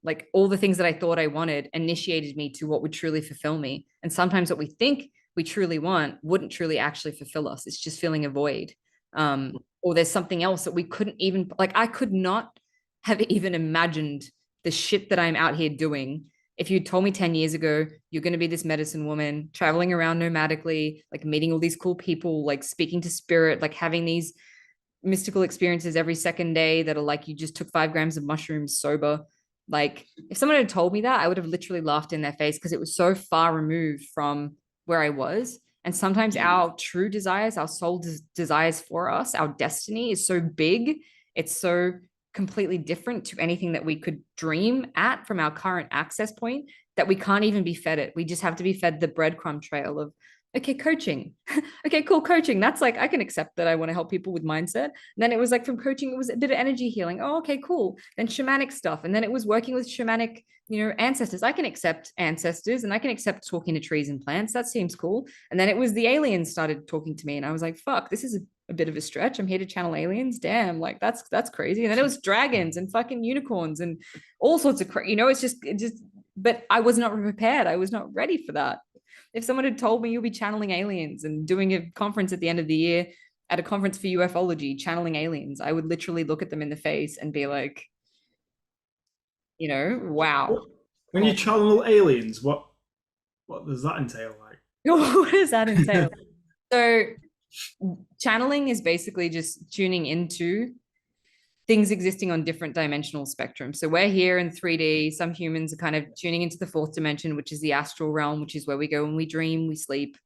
Like, all the things that I thought I wanted initiated me to what would truly fulfill me. And sometimes what we think we truly want wouldn't truly actually fulfill us. It's just filling a void. Or there's something else that we couldn't even, like, I could not have even imagined the shit that I'm out here doing. If you told me 10 years ago, you're going to be this medicine woman traveling around nomadically, like meeting all these cool people, like speaking to spirit, like having these mystical experiences every second day that are like, you just took 5 grams of mushrooms sober. Like, if someone had told me that, I would have literally laughed in their face, because it was so far removed from where I was. And sometimes our true desires, our soul desires for us, our destiny is so big. It's so completely different to anything that we could dream at from our current access point, that we can't even be fed it. We just have to be fed the breadcrumb trail of, okay, coaching. Okay, cool, coaching. That's like, I can accept that I want to help people with mindset. And then it was like, from coaching, it was a bit of energy healing. Oh, okay, cool. Then shamanic stuff. And then it was working with shamanic, ancestors. I can accept ancestors, and I can accept talking to trees and plants. That seems cool. And then it was the aliens started talking to me, and I was like, fuck, this is a bit of a stretch. I'm here to channel aliens. Damn, like that's crazy. And then it was dragons and fucking unicorns and all sorts of it's just, but I was not prepared. I was not ready for that. If someone had told me you'll be channeling aliens and doing a conference at the end of the year, at a conference for ufology, channeling aliens, I would literally look at them in the face and be like, wow. When you channel aliens, what does that entail? Like, what does that entail? So channeling is basically just tuning into things existing on different dimensional spectrums. So we're here in 3D. Some humans are kind of tuning into the 4th dimension, which is the astral realm, which is where we go when we dream, we sleep.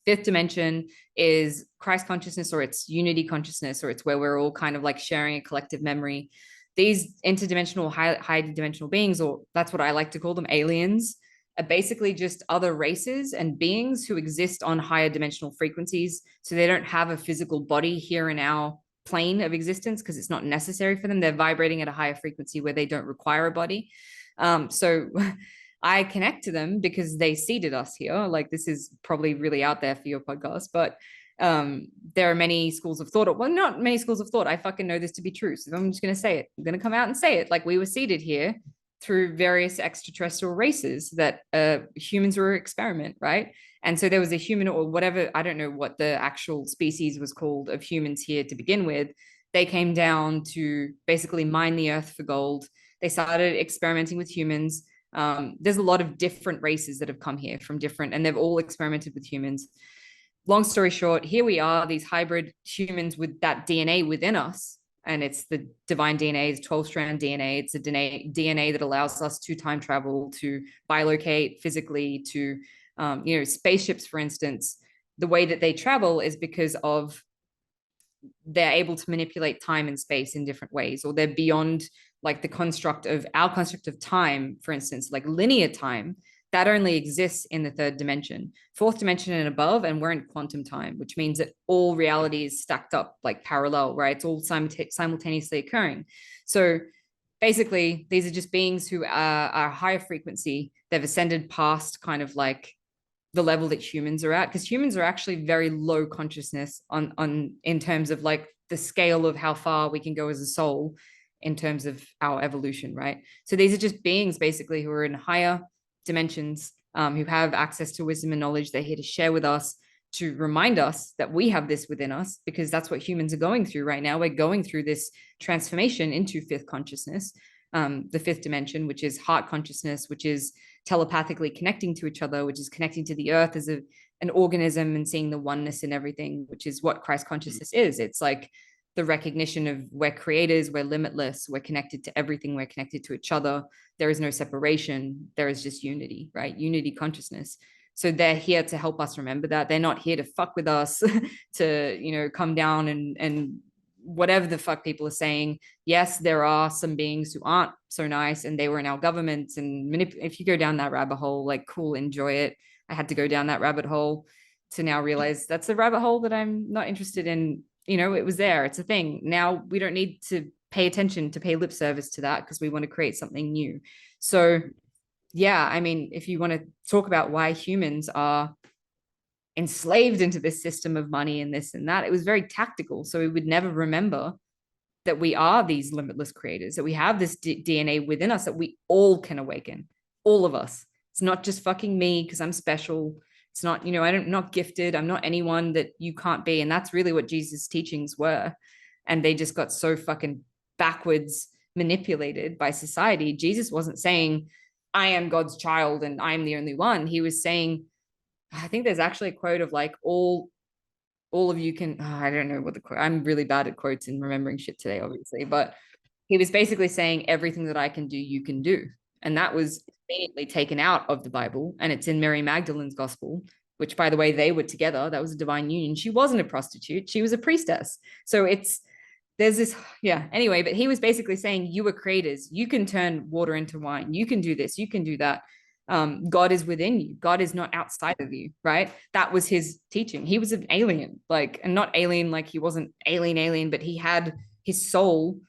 5th dimension is Christ consciousness, or it's unity consciousness, or it's where we're all kind of like sharing a collective memory. These interdimensional, high dimensional beings, or that's what I like to call them, aliens, are basically just other races and beings who exist on higher dimensional frequencies. So they don't have a physical body here in our plane of existence, because it's not necessary for them. They're vibrating at a higher frequency where they don't require a body. So I connect to them because they seeded us here. Like, this is probably really out there for your podcast, but there are many schools of thought. Well, not many schools of thought. I fucking know this to be true. So I'm just going to say it. I'm going to come out and say it. Like, we were seeded here through various extraterrestrial races that humans were an experiment, right? And so there was a human, or whatever, I don't know what the actual species was called, of humans here to begin with. They came down to basically mine the earth for gold. They started experimenting with humans. There's a lot of different races that have come here from different, and they've all experimented with humans. Long story short, here we are, these hybrid humans with that DNA within us. And it's the divine DNA, it's 12-strand DNA. It's a DNA that allows us to time travel, to bilocate physically, to, spaceships, for instance. The way that they travel is because of they're able to manipulate time and space in different ways, or they're beyond like our construct of time, for instance, like linear time. That only exists in the 3rd dimension, 4th dimension and above, and we're in quantum time, which means that all reality is stacked up like parallel, right? It's all simultaneously occurring. So basically, these are just beings who are higher frequency. They've ascended past kind of like the level that humans are at, because humans are actually very low consciousness on in terms of like the scale of how far we can go as a soul in terms of our evolution, right? So these are just beings basically who are in higher dimensions, who have access to wisdom and knowledge. They're here to share with us, to remind us that we have this within us, because that's what humans are going through right now. We're going through this transformation into 5th consciousness, the 5th dimension, which is heart consciousness, which is telepathically connecting to each other, which is connecting to the earth as a an organism and seeing the oneness in everything, which is what Christ consciousness is. It's like the recognition of we're creators, we're limitless, we're connected to everything, we're connected to each other. There is no separation. There is just unity, right? Unity consciousness. So they're here to help us remember that. They're not here to fuck with us, to, you know, come down and whatever the fuck people are saying. Yes, there are some beings who aren't so nice and they were in our governments, and if you go down that rabbit hole, like, cool, enjoy it. I had to go down that rabbit hole to now realize that's the rabbit hole that I'm not interested in. You know, it was there, it's a thing. Now we don't need to pay attention, to pay lip service to that, because we want to create something new. So yeah, I mean, if you want to talk about why humans are enslaved into this system of money and this and that, it was very tactical. So we would never remember that we are these limitless creators, that we have this DNA within us, that we all can awaken, all of us. It's not just fucking me because I'm special. It's not, you know, I'm not gifted. I'm not anyone that you can't be. And that's really what Jesus' teachings were. And they just got so fucking backwards manipulated by society. Jesus wasn't saying, I am God's child and I'm the only one. He was saying, I think there's actually a quote of like, all of you can, I don't know what the quote, I'm really bad at quotes and remembering shit today, obviously, but he was basically saying everything that I can do, you can do. And that was immediately taken out of the Bible. And it's in Mary Magdalene's gospel, which, by the way, they were together. That was a divine union. She wasn't a prostitute. She was a priestess. So there's this, yeah, anyway, but he was basically saying, you were creators. You can turn water into wine. You can do this. You can do that. God is within you. God is not outside of you, right? That was his teaching. He was an alien, like, and not alien, like he wasn't alien, but he had, his soul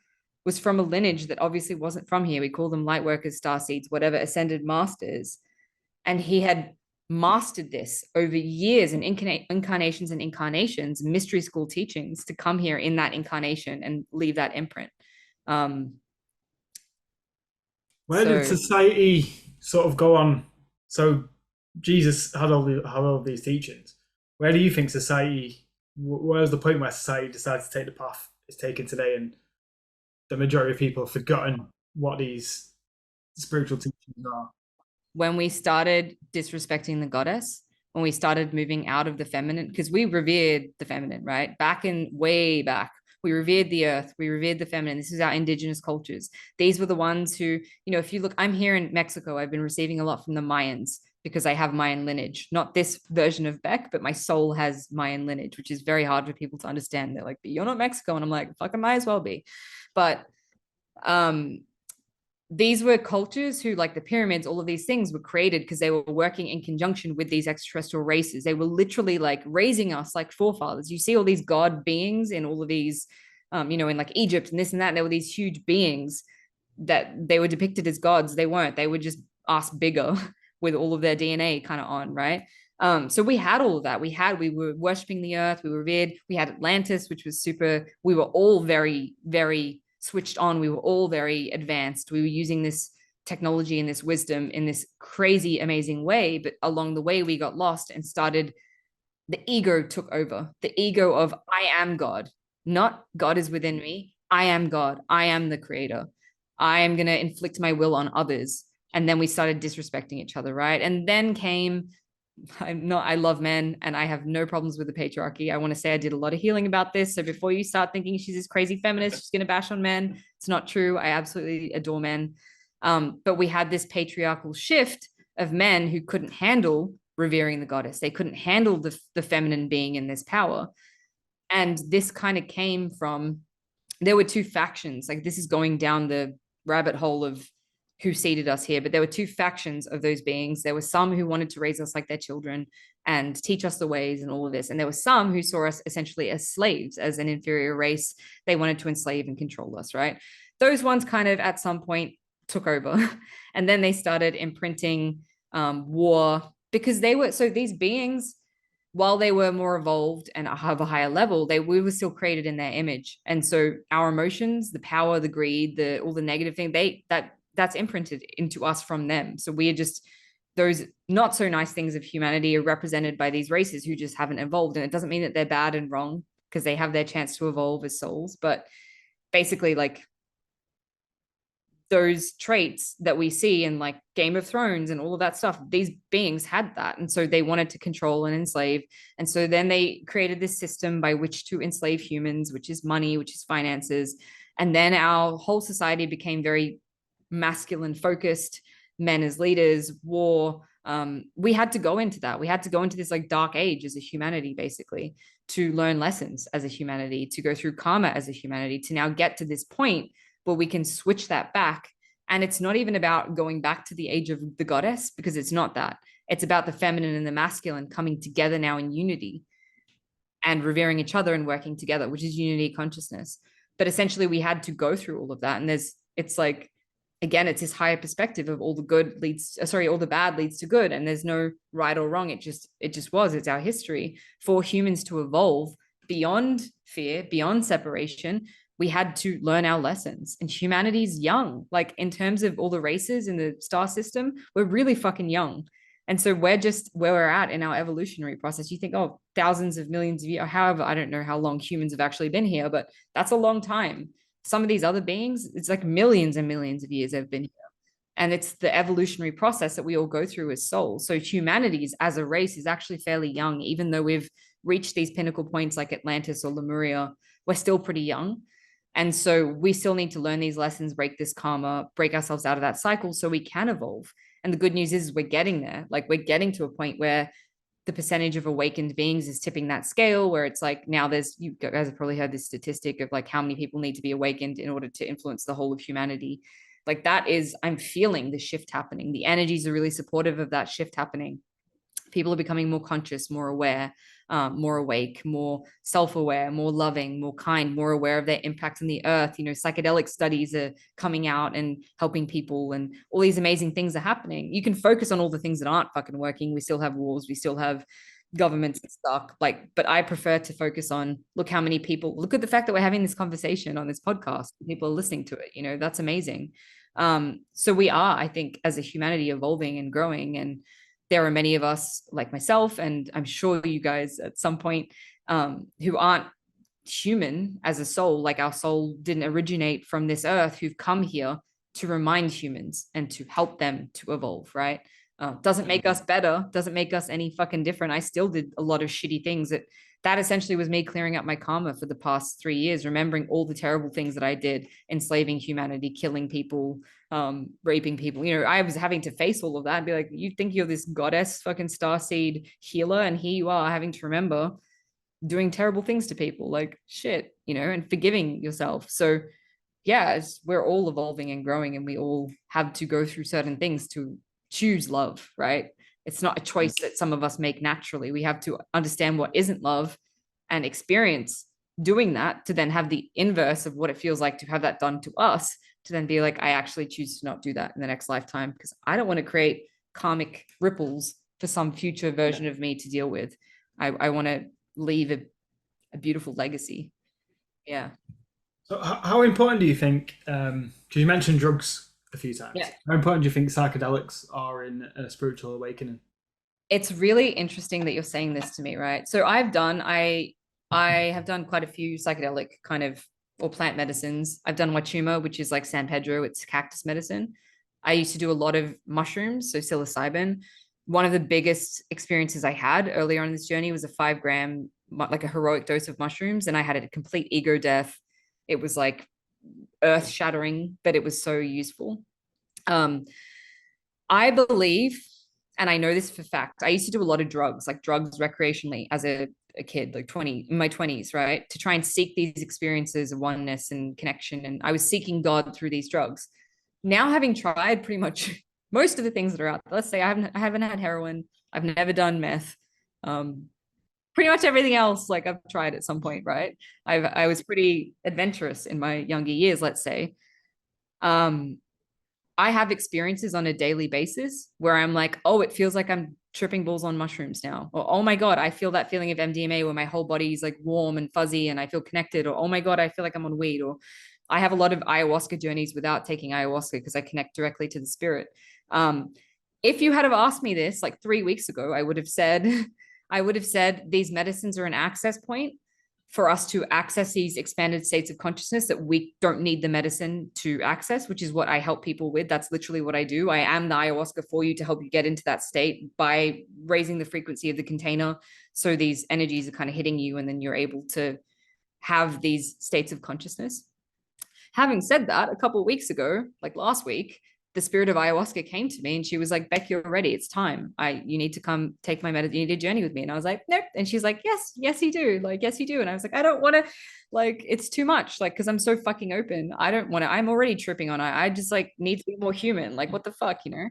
was from a lineage that obviously wasn't from here. We call them light workers, star seeds, whatever, ascended masters. And he had mastered this over years and incarnations and incarnations, mystery school teachings, to come here in that incarnation and leave that imprint. Where did society sort of go on? So Jesus had all these teachings. Where do you think society, where's the point where society decides to take the path it's taken today, and the majority of people have forgotten what these spiritual teachings are? When we started disrespecting the goddess, when we started moving out of the feminine, because we revered the feminine, right? Way back, we revered the earth, we revered the feminine. This is our indigenous cultures. These were the ones who, you know, if you look, I'm here in Mexico, I've been receiving a lot from the Mayans because I have Mayan lineage, not this version of Beck, but my soul has Mayan lineage, which is very hard for people to understand. They're like, but you're not Mexico. And I'm like, fucking might as well be. But these were cultures who, like the pyramids, all of these things were created because they were working in conjunction with these extraterrestrial races. They were literally like raising us like forefathers. You see all these god beings in all of these, you know, in like Egypt and this and that. And there were these huge beings that they were depicted as gods. They weren't. They were just us bigger with all of their DNA kind of on, right? So we had all of that. We were worshiping the earth. We revered. We had Atlantis, which was super. We were all very, very switched on. We were all very advanced. We were using this technology and this wisdom in this crazy, amazing way. But along the way, we got lost and started, the ego took over. The ego of I am God, not God is within me. I am God. I am the creator. I am going to inflict my will on others. And then we started disrespecting each other, right? And then came, I love men and I have no problems with the patriarchy. I want to say I did a lot of healing about this. So before you start thinking she's this crazy feminist, she's going to bash on men, it's not true. I absolutely adore men. But we had this patriarchal shift of men who couldn't handle revering the goddess. They couldn't handle the feminine being in this power. And this kind of came from, there were two factions. Like, this is going down the rabbit hole of who seeded us here, but there were two factions of those beings. There were some who wanted to raise us like their children and teach us the ways and all of this. And there were some who saw us essentially as slaves, as an inferior race. They wanted to enslave and control us, right? Those ones kind of at some point took over. And then they started imprinting war, because they were, so these beings, while they were more evolved and have a higher level, we were still created in their image. And so our emotions, the power, the greed, all the negative thing, that's imprinted into us from them. So we are just, those not so nice things of humanity are represented by these races who just haven't evolved. And it doesn't mean that they're bad and wrong, because they have their chance to evolve as souls. But basically, like, those traits that we see in like Game of Thrones and all of that stuff, these beings had that. And so they wanted to control and enslave. And so then they created this system by which to enslave humans, which is money, which is finances. And then our whole society became very masculine focused, men as leaders, war. We had to go into that. We had to go into this like dark age as a humanity, basically, to learn lessons as a humanity, to go through karma as a humanity, to now get to this point where we can switch that back. And it's not even about going back to the age of the goddess, because it's not that. It's about the feminine and the masculine coming together now in unity and revering each other and working together, which is unity consciousness. But essentially we had to go through all of that. And it's like, again, it's this higher perspective of all the bad leads to good. And there's no right or wrong. It's our history. For humans to evolve beyond fear, beyond separation, we had to learn our lessons. And humanity's young. Like in terms of all the races in the star system, we're really fucking young. And so we're just where we're at in our evolutionary process. You think, oh, thousands of millions of years, however, I don't know how long humans have actually been here, but that's a long time. Some of these other beings, it's like millions and millions of years they've been here. And it's the evolutionary process that we all go through as souls. So humanities as a race is actually fairly young, even though we've reached these pinnacle points like Atlantis or Lemuria, we're still pretty young. And so we still need to learn these lessons, break this karma, break ourselves out of that cycle so we can evolve. And the good news is we're getting there. Like we're getting to a point where the percentage of awakened beings is tipping that scale, where it's like now you guys have probably heard this statistic of like how many people need to be awakened in order to influence the whole of humanity. Like that is, I'm feeling the shift happening. The energies are really supportive of that shift happening. People are becoming more conscious, more aware, more awake, more self-aware, more loving, more kind, more aware of their impact on the earth. You know, psychedelic studies are coming out and helping people, and all these amazing things are happening. You can focus on all the things that aren't fucking working. We still have wars, we still have governments stuck, like, but I prefer to focus on, look how many people, look at the fact that we're having this conversation on this podcast, people are listening to it, you know, that's amazing. So we are, I think, as a humanity, evolving and growing. And there are many of us like myself, and I'm sure you guys at some point, who aren't human as a soul, like our soul didn't originate from this earth, who've come here to remind humans and to help them to evolve, right? Doesn't make us better, doesn't make us any fucking different. I still did a lot of shitty things. That essentially was me clearing up my karma for the past 3 years, remembering all the terrible things that I did, enslaving humanity, killing people, raping people. You know, I was having to face all of that and be like, you think you're this goddess fucking starseed healer, and here you are having to remember doing terrible things to people, like shit, you know, and forgiving yourself. So yeah, we're all evolving and growing, and we all have to go through certain things to choose love, right? It's not a choice that some of us make naturally. We have to understand what isn't love and experience doing that, to then have the inverse of what it feels like to have that done to us, to then be like, I actually choose to not do that in the next lifetime, because I don't want to create karmic ripples for some future version of me to deal with. I want to leave a beautiful legacy. Yeah. So how important do you think, because you mentioned drugs a few times, yeah, how important do you think psychedelics are in a spiritual awakening? It's really interesting that you're saying this to me, right? So I have done quite a few psychedelic kind of, or plant medicines. I've done Wachuma, which is like San Pedro, it's cactus medicine. I used to do a lot of mushrooms, so psilocybin. One of the biggest experiences I had earlier on in this journey was a 5 gram, like a heroic dose of mushrooms, and I had a complete ego death. It was like earth shattering, but it was so useful. I believe, and I know this for fact, I used to do a lot of drugs recreationally as a kid, like in my 20s, right? To try and seek these experiences of oneness and connection. And I was seeking God through these drugs. Now, having tried pretty much most of the things that are out there, let's say I haven't had heroin, I've never done meth, pretty much everything else, like I've tried at some point, right? I was pretty adventurous in my younger years, let's say. I have experiences on a daily basis where I'm like, oh, it feels like I'm tripping balls on mushrooms now. Or, oh my God, I feel that feeling of MDMA where my whole body is like warm and fuzzy and I feel connected. Or, oh my God, I feel like I'm on weed. Or I have a lot of ayahuasca journeys without taking ayahuasca because I connect directly to the spirit. If you had have asked me this like 3 weeks ago, I would have said these medicines are an access point. for us to access these expanded states of consciousness that we don't need the medicine to access, which is what I help people with. That's literally what I do. I am the ayahuasca for you to help you get into that state by raising the frequency of the container. So these energies are kind of hitting you, and then you're able to have these states of consciousness. Having said that, a couple of weeks ago, like last week, the spirit of ayahuasca came to me and she was like, Beck, you're ready. It's time. You need to come take my medicine. You need a journey with me. And I was like, nope. And she's like, yes, you do. Like, yes, you do. And I was like, I don't want to, like, it's too much. Like, cause I'm so fucking open. I don't want to, I'm already tripping on it. I just like need to be more human. Like, what the fuck, you know?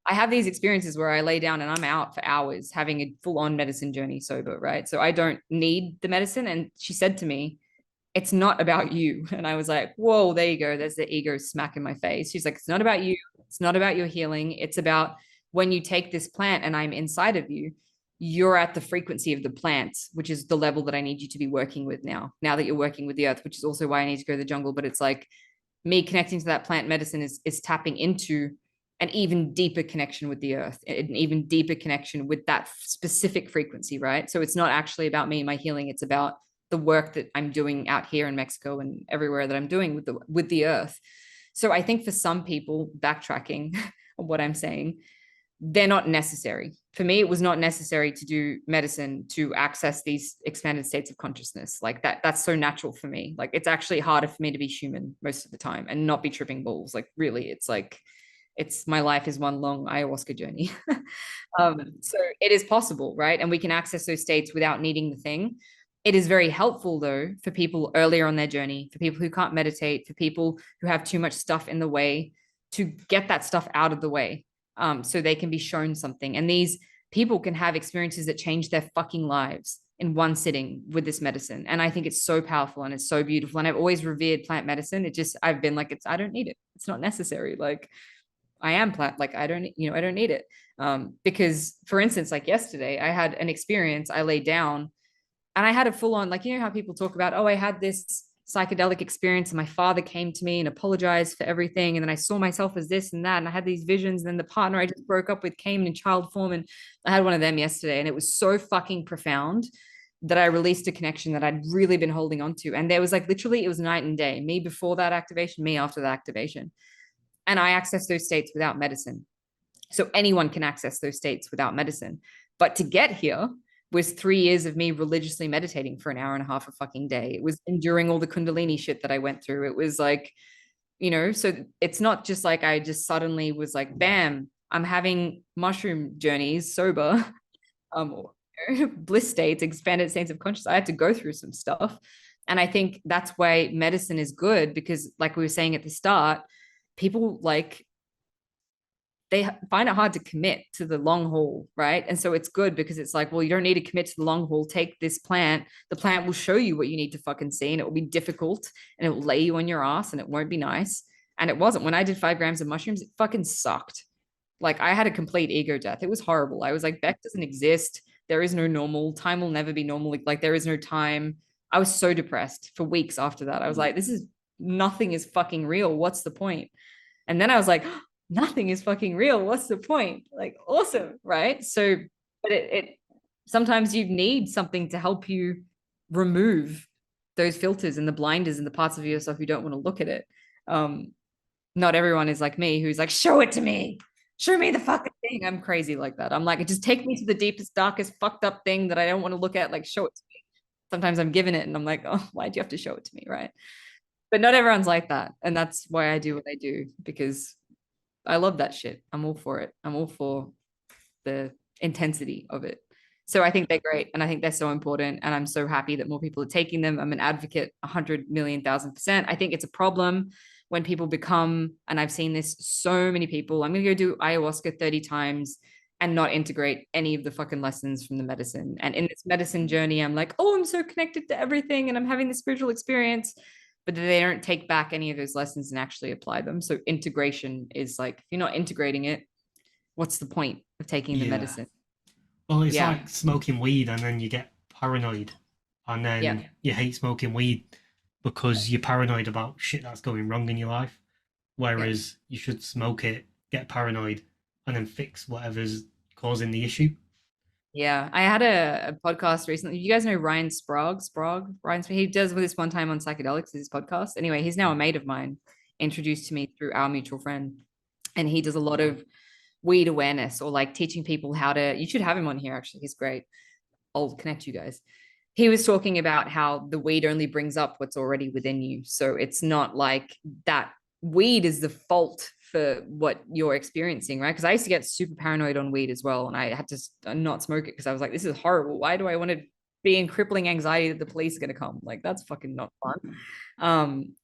I have these experiences where I lay down and I'm out for hours having a full on medicine journey sober. Right. So I don't need the medicine. And she said to me, it's not about you. And I was like, whoa, there you go. There's the ego smack in my face. She's like, it's not about you. It's not about your healing. It's about when you take this plant and I'm inside of you, you're at the frequency of the plant, which is the level that I need you to be working with now that you're working with the earth, which is also why I need to go to the jungle. But it's like me connecting to that plant medicine is tapping into an even deeper connection with the earth, an even deeper connection with that specific frequency, right? So it's not actually about me and my healing. It's about the work that I'm doing out here in Mexico and everywhere that I'm doing with the earth. So I think for some people, backtracking on what I'm saying, they're not necessary. For me, it was not necessary to do medicine to access these expanded states of consciousness. Like that's so natural for me. Like it's actually harder for me to be human most of the time and not be tripping balls. Like really, it's like, my life is one long ayahuasca journey. So it is possible, right? And we can access those states without needing the thing. It is very helpful, though, for people earlier on their journey, for people who can't meditate, for people who have too much stuff in the way, to get that stuff out of the way, so they can be shown something. And these people can have experiences that change their fucking lives in one sitting with this medicine. And I think it's so powerful and it's so beautiful. And I've always revered plant medicine. I've been like, I don't need it. It's not necessary. Like I am plant, like I don't need it. Because for instance, like yesterday, I had an experience, I laid down and I had a full on, like, you know how people talk about, oh, I had this psychedelic experience and my father came to me and apologized for everything. And then I saw myself as this and that. And I had these visions. And then the partner I just broke up with came in child form. And I had one of them yesterday. And it was so fucking profound that I released a connection that I'd really been holding on to. And there was like, literally, it was night and day, me before that activation, me after that activation. And I accessed those states without medicine. So anyone can access those states without medicine. But to get here was 3 years of me religiously meditating for an hour and a half a fucking day. It was enduring all the Kundalini shit that I went through. It was like, you know, so it's not just like I just suddenly was like, bam, I'm having mushroom journeys sober, or bliss states, expanded states of consciousness. I had to go through some stuff. And I think that's why medicine is good, because like we were saying at the start, people like, they find it hard to commit to the long haul, right? And so it's good because it's like, well, you don't need to commit to the long haul. Take this plant. The plant will show you what you need to fucking see, and it will be difficult and it will lay you on your ass and it won't be nice. And it wasn't. When I did 5 grams of mushrooms, it fucking sucked. Like I had a complete ego death. It was horrible. I was like, Beck doesn't exist. There is no normal. Time will never be normal. Like there is no time. I was so depressed for weeks after that. I was like, nothing is fucking real. What's the point? And then I was like, nothing is fucking real. What's the point? Like, awesome, right? So, but it sometimes you need something to help you remove those filters and the blinders and the parts of yourself you don't want to look at it. Not everyone is like me, who's like, show it to me. Show me the fucking thing. I'm crazy like that. I'm like, just take me to the deepest, darkest, fucked up thing that I don't want to look at. Like, show it to me. Sometimes I'm giving it and I'm like, oh, why'd you have to show it to me, right? But not everyone's like that. And that's why I do what I do, because I love that shit. I'm all for it. I'm all for the intensity of it. So I think they're great. And I think they're so important. And I'm so happy that more people are taking them. I'm an advocate, 100,000,000%. I think it's a problem when people become, and I've seen this so many people, I'm going to go do ayahuasca 30 times and not integrate any of the fucking lessons from the medicine. And in this medicine journey, I'm like, oh, I'm so connected to everything and I'm having this spiritual experience. But they don't take back any of those lessons and actually apply them. So integration is like, if you're not integrating it, what's the point of taking the medicine? Well, it's like smoking weed and then you get paranoid and then you hate smoking weed because you're paranoid about shit that's going wrong in your life. Whereas you should smoke it, get paranoid, and then fix whatever's causing the issue. Yeah, I had a podcast recently. You guys know Ryan he does this one time on psychedelics, his podcast. Anyway, he's now a mate of mine, introduced to me through our mutual friend, and he does a lot of weed awareness or like teaching people how to. You should have him on here. Actually, he's great. I'll connect you guys. He was talking about how the weed only brings up what's already within you. So it's not like that weed is the fault for what you're experiencing, right? Because I used to get super paranoid on weed as well. And I had to not smoke it because I was like, this is horrible. Why do I want to be in crippling anxiety that the police are going to come? Like, that's fucking not fun.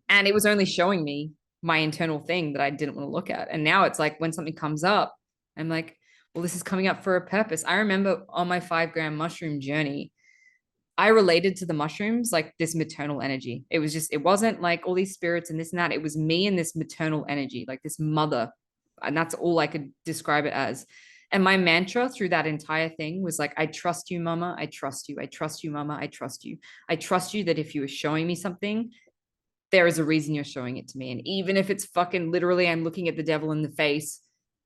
And it was only showing me my internal thing that I didn't want to look at. And now it's like when something comes up, I'm like, well, this is coming up for a purpose. I remember on my 5-gram mushroom journey, I related to the mushrooms like this maternal energy. It was just, it wasn't like all these spirits and this and that. It was me and this maternal energy, like this mother. And that's all I could describe it as. And my mantra through that entire thing was like, I trust you, mama. I trust you. I trust you, mama. I trust you. I trust you that if you are showing me something, there is a reason you're showing it to me. And even if it's fucking literally, I'm looking at the devil in the face,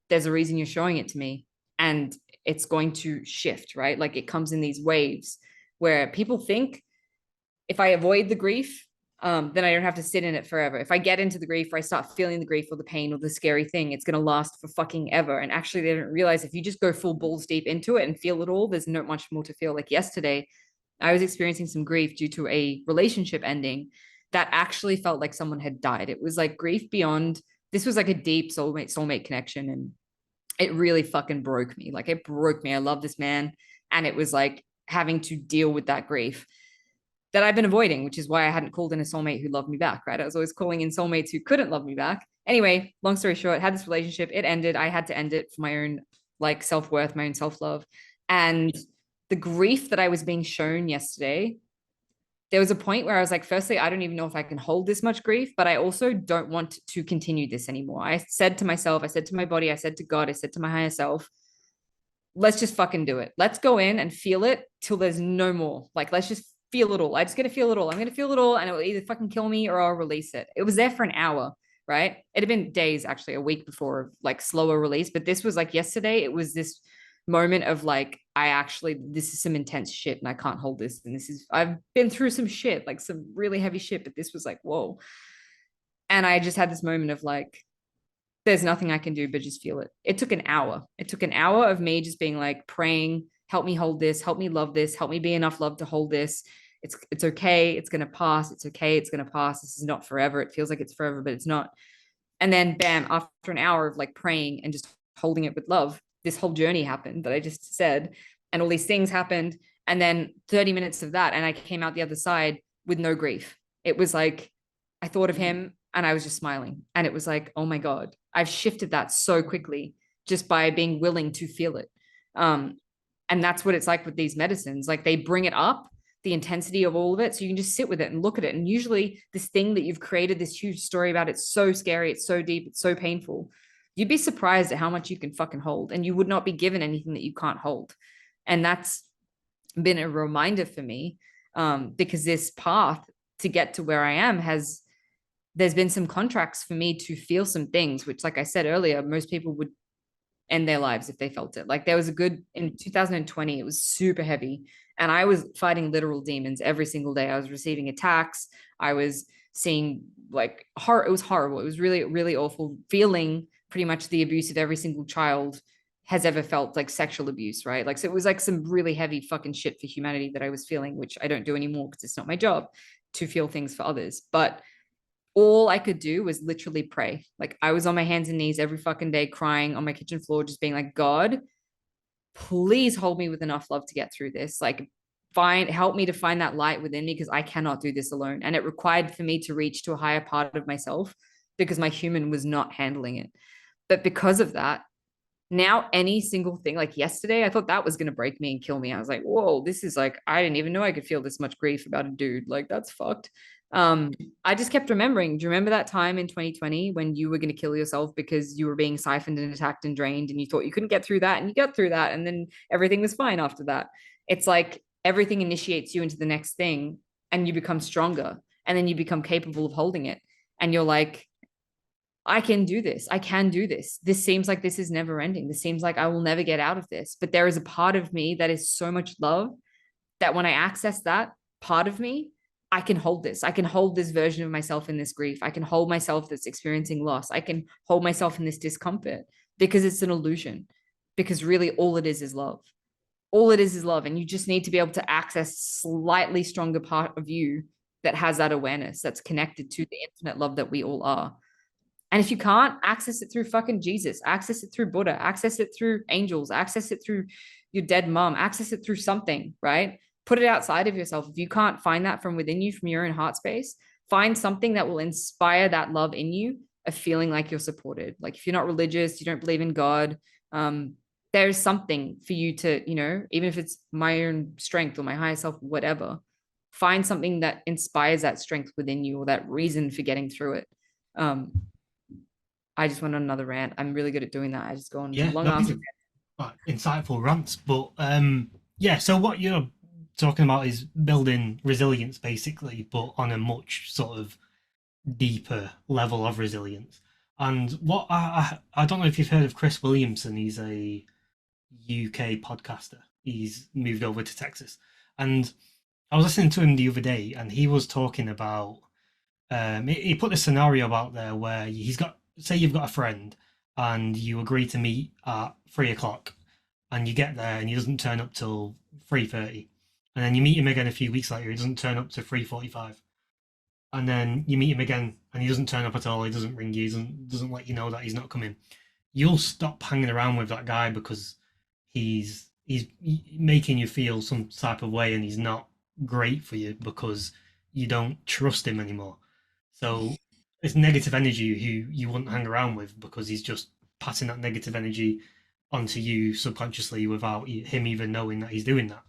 there's a reason you're showing it to me. And it's going to shift, right? Like it comes in these waves where people think if I avoid the grief, then I don't have to sit in it forever. If I get into the grief or I start feeling the grief or the pain or the scary thing, it's going to last for fucking ever. And actually, they don't realize if you just go full balls deep into it and feel it all, there's not much more to feel. Like yesterday, I was experiencing some grief due to a relationship ending that actually felt like someone had died. It was like grief beyond, this was like a deep soulmate connection. And it really fucking broke me. Like it broke me. I love this man. And it was like having to deal with that grief that I've been avoiding, which is why I hadn't called in a soulmate who loved me back, right? I was always calling in soulmates who couldn't love me back. Anyway, long story short, had this relationship. It ended. I had to end it for my own like self-worth, my own self-love. And the grief that I was being shown yesterday, there was a point where I was like, firstly, I don't even know if I can hold this much grief, but I also don't want to continue this anymore. I said to myself, I said to my body, I said to God, I said to my higher self, let's just fucking do it. Let's go in and feel it till there's no more. Like, let's just feel it all. I'm just going to feel it all. I'm going to feel it all and it will either fucking kill me or I'll release it. It was there for an hour, right? It had been days, actually, a week before, like slower release. But this was like yesterday, it was this moment of like, this is some intense shit and I can't hold this. And I've been through some shit, like some really heavy shit, but this was like, whoa. And I just had this moment of like, there's nothing I can do but just feel it. It took an hour. It took an hour of me just being like praying, help me hold this, help me love this, help me be enough love to hold this. It's okay. It's going to pass. It's okay. It's going to pass. This is not forever. It feels like it's forever, but it's not. And then bam, after an hour of like praying and just holding it with love, this whole journey happened that I just said, and all these things happened. And then 30 minutes of that, and I came out the other side with no grief. It was like, I thought of him and I was just smiling. And it was like, oh my God, I've shifted that so quickly just by being willing to feel it. And that's what it's like with these medicines. Like they bring it up, the intensity of all of it. So you can just sit with it and look at it. And usually this thing that you've created this huge story about, it's so scary, it's so deep, it's so painful. You'd be surprised at how much you can fucking hold. And you would not be given anything that you can't hold. And that's been a reminder for me, because this path to get to where I am there's been some contracts for me to feel some things, which, like I said earlier, most people would end their lives if they felt it. Like there was in 2020, it was super heavy. And I was fighting literal demons every single day. I was receiving attacks. I was seeing like horror. It was horrible. It was really, really awful, feeling pretty much the abuse of every single child has ever felt, like sexual abuse, right? Like, so it was like some really heavy fucking shit for humanity that I was feeling, which I don't do anymore because it's not my job to feel things for others. But all I could do was literally pray. Like I was on my hands and knees every fucking day, crying on my kitchen floor, just being like, God, please hold me with enough love to get through this. Like help me to find that light within me, because I cannot do this alone. And it required for me to reach to a higher part of myself because my human was not handling it. But because of that, now any single thing, like yesterday, I thought that was going to break me and kill me. I was like, whoa, this is like, I didn't even know I could feel this much grief about a dude. Like that's fucked. I just kept remembering. Do you remember that time in 2020 when you were going to kill yourself because you were being siphoned and attacked and drained, and you thought you couldn't get through that, and you got through that, and then everything was fine after that? It's like everything initiates you into the next thing, and you become stronger, and then you become capable of holding it, and you're like, I can do this. I can do this. This seems like this is never ending. This seems like I will never get out of this. But there is a part of me that is so much love that when I access that part of me, I can hold this. I can hold this version of myself in this grief. I can hold myself that's experiencing loss. I can hold myself in this discomfort because it's an illusion. Because really, all it is love. All it is love. And you just need to be able to access slightly stronger part of you that has that awareness that's connected to the infinite love that we all are. And if you can't, access it through fucking Jesus, access it through Buddha, access it through angels, access it through your dead mom, access it through something, right? Put it outside of yourself. If you can't find that from within you, from your own heart space, find something that will inspire that love in you of feeling like you're supported. Like if you're not religious, you don't believe in God, there's something for you to, you know, even if it's my own strength or my higher self, whatever, find something that inspires that strength within you or that reason for getting through it. I just went on another rant. I'm really good at doing that. I just go on long ass. Insightful rants. But yeah, so what you're talking about is building resilience basically, but on a much sort of deeper level of resilience. And what I don't know if you've heard of Chris Williamson. He's a UK podcaster. He's moved over to Texas. And I was listening to him the other day and he was talking about he put a scenario out there where he's got, say you've got a friend and you agree to meet at 3 o'clock and you get there and he doesn't turn up till 3:30, and then you meet him again a few weeks later, he doesn't turn up to 3:45, and then you meet him again and he doesn't turn up at all, he doesn't ring you, he doesn't let you know that he's not coming. You'll stop hanging around with that guy because he's making you feel some type of way and he's not great for you because you don't trust him anymore. So it's negative energy who you wouldn't hang around with because he's just passing that negative energy onto you subconsciously without him even knowing that he's doing that.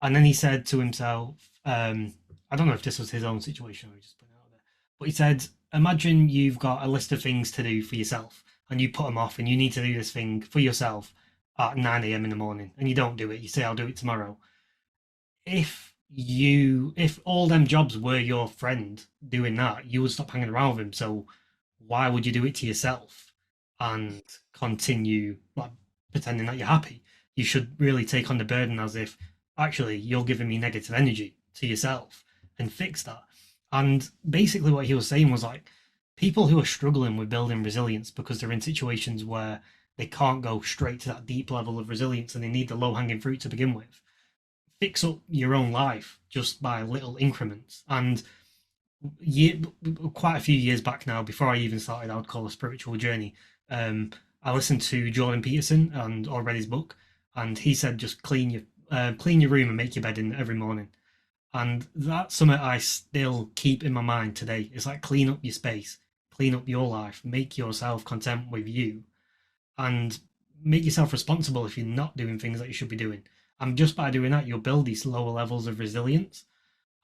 And then he said to himself, I don't know if this was his own situation or he just put it out there, but he said, imagine you've got a list of things to do for yourself and you put them off and you need to do this thing for yourself at 9 a.m. in the morning and you don't do it. You say, I'll do it tomorrow. If all them jobs were your friend doing that, you would stop hanging around with him. So why would you do it to yourself and continue like pretending that you're happy? You should really take on the burden as if actually you're giving me negative energy to yourself and fix that. And basically what he was saying was like people who are struggling with building resilience because they're in situations where they can't go straight to that deep level of resilience and they need the low hanging fruit to begin with, fix up your own life just by little increments. And quite a few years back now, before I even started, I would call a spiritual journey. I listened to Jordan Peterson and or read his book, and he said just clean your room and make your bed in every morning. And that's something I still keep in my mind today. It's like clean up your space, clean up your life, make yourself content with you, and make yourself responsible if you're not doing things that you should be doing. And just by doing that, you'll build these lower levels of resilience.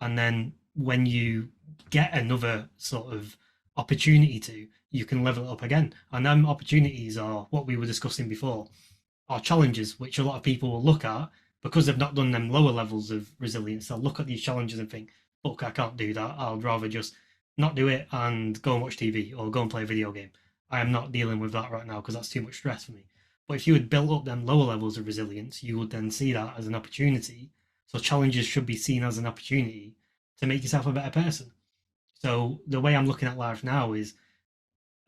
And then when you get another sort of opportunity to, you can level it up again. And them opportunities are what we were discussing before, are challenges, which a lot of people will look at because they've not done them lower levels of resilience. They'll look at these challenges and think, look, I can't do that. I'd rather just not do it and go and watch TV or go and play a video game. I am not dealing with that right now because that's too much stress for me. But if you had built up them lower levels of resilience, you would then see that as an opportunity. So challenges should be seen as an opportunity to make yourself a better person. So the way I'm looking at life now is,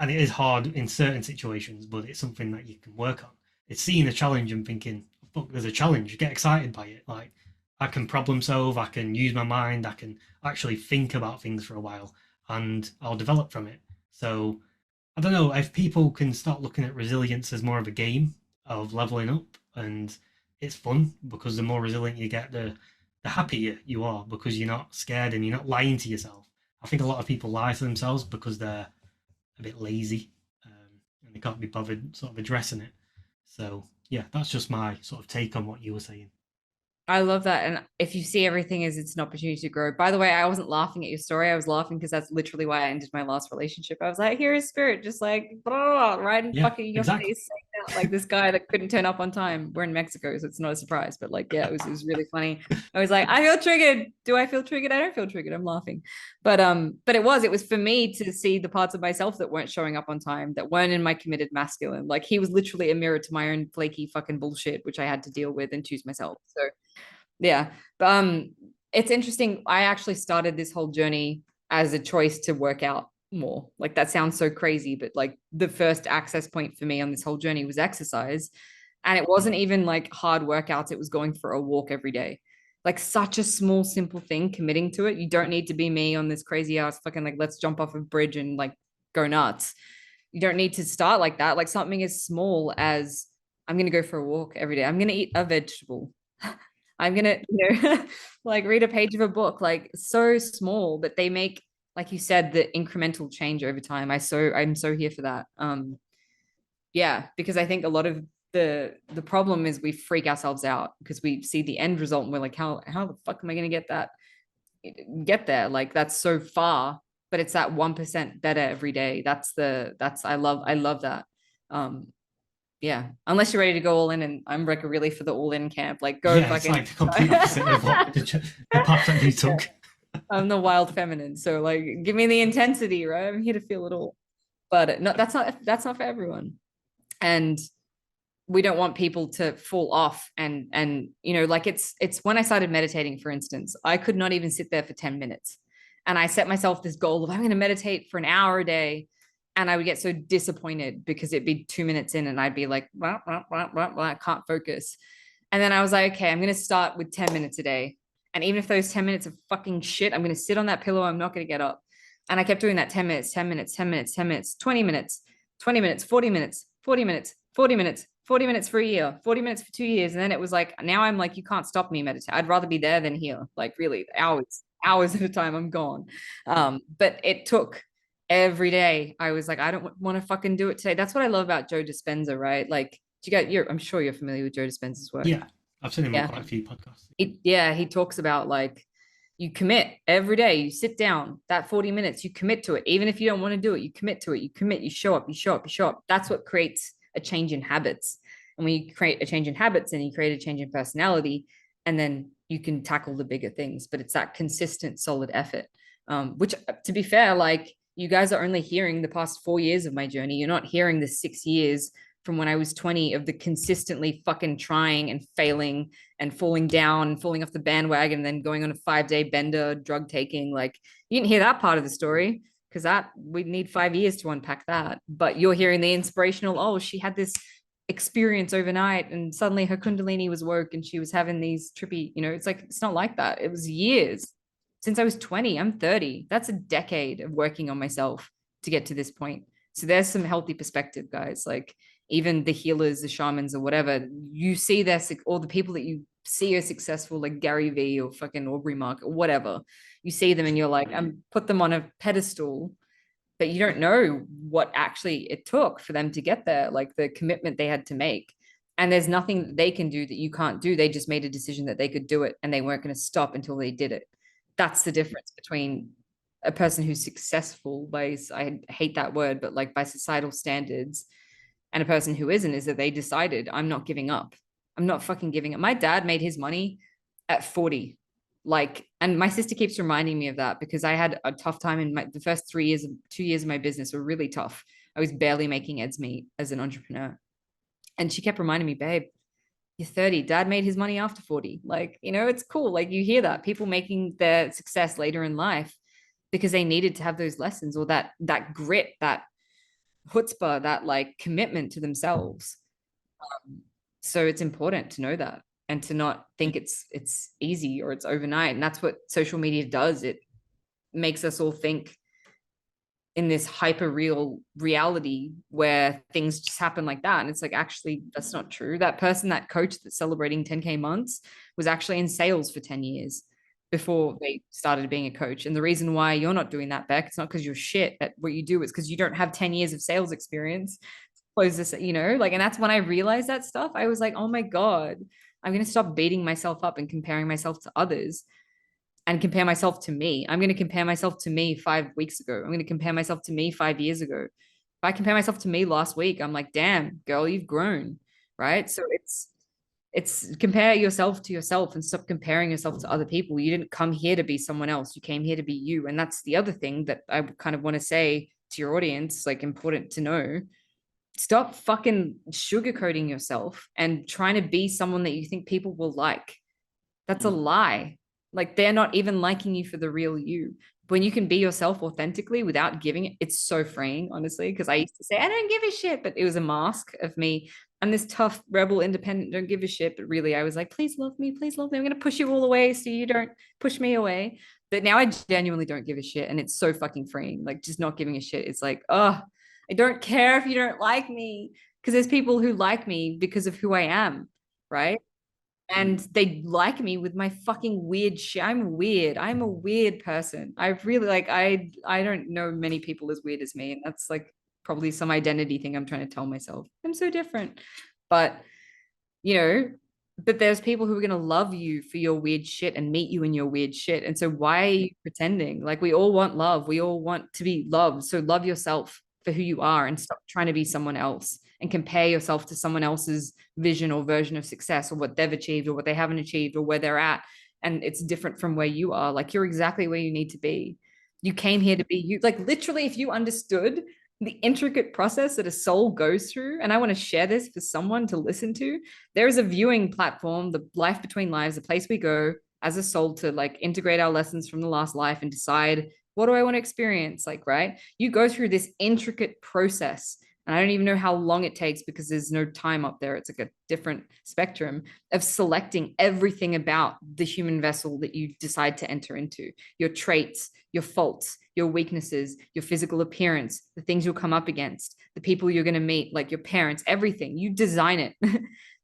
and it is hard in certain situations, but it's something that you can work on. It's seeing a challenge and thinking, fuck, there's a challenge, get excited by it. Like, I can problem solve, I can use my mind, I can actually think about things for a while, and I'll develop from it. So I don't know if people can start looking at resilience as more of a game of leveling up, and it's fun because the more resilient you get, the happier you are because you're not scared and you're not lying to yourself. I think a lot of people lie to themselves because they're a bit lazy, and they can't be bothered sort of addressing it. So yeah, that's just my sort of take on what you were saying. I love that. And if you see everything as it's an opportunity to grow. By the way, I wasn't laughing at your story. I was laughing because that's literally why I ended my last relationship. I was like, here is spirit, just like blah, right in Yeah, fucking your exactly. face, saying that, like this guy that couldn't turn up on time. We're in Mexico, so it's not a surprise. But like, yeah, it was really funny. I was like, I feel triggered. Do I feel triggered? I don't feel triggered. I'm laughing. But it was for me to see the parts of myself that weren't showing up on time, that weren't in my committed masculine. Like he was literally a mirror to my own flaky fucking bullshit, which I had to deal with and choose myself. So yeah. It's interesting. I actually started this whole journey as a choice to work out more. Like that sounds so crazy, but like the first access point for me on this whole journey was exercise. And it wasn't even like hard workouts, it was going for a walk every day. Like such a small, simple thing, committing to it. You don't need to be me on this crazy ass fucking like, let's jump off a bridge and like go nuts. You don't need to start like that. Like something as small as I'm going to go for a walk every day. I'm going to eat a vegetable. I'm gonna, like read a page of a book, like so small, but they make, like you said, the incremental change over time. I'm so here for that. Yeah, because I think a lot of the problem is we freak ourselves out because we see the end result and we're like, how the fuck am I gonna get there? Like that's so far, but it's that 1% better every day. I love that. Yeah, unless you're ready to go all in, and I'm really for the all in camp. Like go Yeah, fucking. it's like the complete opposite of what the path that you took. I'm the wild feminine, so like give me the intensity, right? I'm here to feel it all. But no, that's not for everyone. And we don't want people to fall off and like it's when I started meditating, for instance, I could not even sit there for 10 minutes. And I set myself this goal of I'm going to meditate for an hour a day. And I would get so disappointed because it'd be 2 minutes in and I'd be like, blah, blah, blah, blah, blah, I can't focus. And then I was like, okay, I'm going to start with 10 minutes a day. And even if those 10 minutes of fucking shit, I'm going to sit on that pillow. I'm not going to get up. And I kept doing that 10 minutes, 10 minutes, 10 minutes, 10 minutes, 20 minutes, 20 minutes, 40 minutes, 40 minutes, 40 minutes, 40 minutes for a year, 40 minutes for 2 years. And then it was like, now I'm like, you can't stop me meditate. I'd rather be there than here. Like really hours at a time, I'm gone. But it took every day. I was like, I don't want to fucking do it today. That's what I love about Joe Dispenza, right? Like, I'm sure you're familiar with Joe Dispenza's work. Yeah, I've seen him on quite a few podcasts. He talks about like, you commit every day, you sit down that 40 minutes, you commit to it. Even if you don't want to do it, you commit to it, you commit, you show up, you show up, you show up. That's what creates a change in habits. And when you create a change in habits, and you create a change in personality, and then you can tackle the bigger things. But it's that consistent, solid effort, which to be fair, like you guys are only hearing the past 4 years of my journey. You're not hearing the 6 years from when I was 20 of the consistently fucking trying and failing and falling down and falling off the bandwagon and then going on a 5-day bender, drug taking. Like you didn't hear that part of the story because that we'd need 5 years to unpack that. But you're hearing the inspirational, oh, she had this experience overnight and suddenly her kundalini was woke and she was having these trippy, it's like, it's not like that. It was years since I was 20. I'm 30. That's a decade of working on myself to get to this point. So there's some healthy perspective, guys. Like even the healers, the shamans or whatever, you see or the people that you see are successful, like Gary Vee or fucking Aubrey Mark or whatever, you see them and you're like, put them on a pedestal, but you don't know what actually it took for them to get there, like the commitment they had to make. And there's nothing that they can do that you can't do. They just made a decision that they could do it and they weren't going to stop until they did it. That's the difference between a person who's successful by, I hate that word, but like by societal standards, and a person who isn't, is that they decided, I'm not giving up. I'm not fucking giving up. My dad made his money at 40. Like, and my sister keeps reminding me of that because I had a tough time in the first 2 years of my business were really tough. I was barely making ends meet as an entrepreneur. And she kept reminding me, babe, you're 30. Dad made his money after 40. Like, it's cool. Like you hear that people making their success later in life because they needed to have those lessons or that grit, that chutzpah, that like commitment to themselves. So it's important to know that and to not think it's easy or it's overnight. And that's what social media does. It makes us all think in this hyper real reality where things just happen like that. And it's like, actually, that's not true. That person, that coach that's celebrating 10K months was actually in sales for 10 years before they started being a coach. And the reason why you're not doing that, Beck, it's not because you're shit at what you do. It's because you don't have 10 years of sales experience. Close this, like, and that's when I realized that stuff. I was like, oh my God, I'm going to stop beating myself up and comparing myself to others and compare myself to me. I'm going to compare myself to me 5 weeks ago. I'm going to compare myself to me 5 years ago. If I compare myself to me last week, I'm like, damn, girl, you've grown, right? So it's compare yourself to yourself and stop comparing yourself to other people. You didn't come here to be someone else. You came here to be you. And that's the other thing that I kind of want to say to your audience, like important to know. Stop fucking sugarcoating yourself and trying to be someone that you think people will like. That's a lie. Like they're not even liking you for the real you. When you can be yourself authentically without giving it, it's so freeing, honestly. Because I used to say, I don't give a shit, but it was a mask of me. I'm this tough, rebel, independent, don't give a shit. But really, I was like, please love me, please love me. I'm going to push you all away so you don't push me away. But now I genuinely don't give a shit. And it's so fucking freeing. Like just not giving a shit. It's like, oh, I don't care if you don't like me. Because there's people who like me because of who I am, right? And they like me with my fucking weird shit. I'm weird. I'm a weird person. I really like I don't know many people as weird as me. And that's like probably some identity thing I'm trying to tell myself. I'm so different. But you know, but there's people who are going to love you for your weird shit and meet you in your weird shit. And so why are you pretending? Like we all want love. We all want to be loved. So love yourself for who you are and stop trying to be someone else and compare yourself to someone else's vision or version of success or what they've achieved or what they haven't achieved or where they're at. And it's different from where you are. Like you're exactly where you need to be. You came here to be you. Like literally, if you understood the intricate process that a soul goes through, and I want to share this for someone to listen to, there is a viewing platform, the Life Between Lives, a place we go as a soul to like integrate our lessons from the last life and decide, what do I want to experience? Like, right? You go through this intricate process. And I don't even know how long it takes because there's no time up there. It's like a different spectrum of selecting everything about the human vessel that you decide to enter into, your traits, your faults, your weaknesses, your physical appearance, the things you'll come up against, the people you're going to meet, like your parents, everything. You design it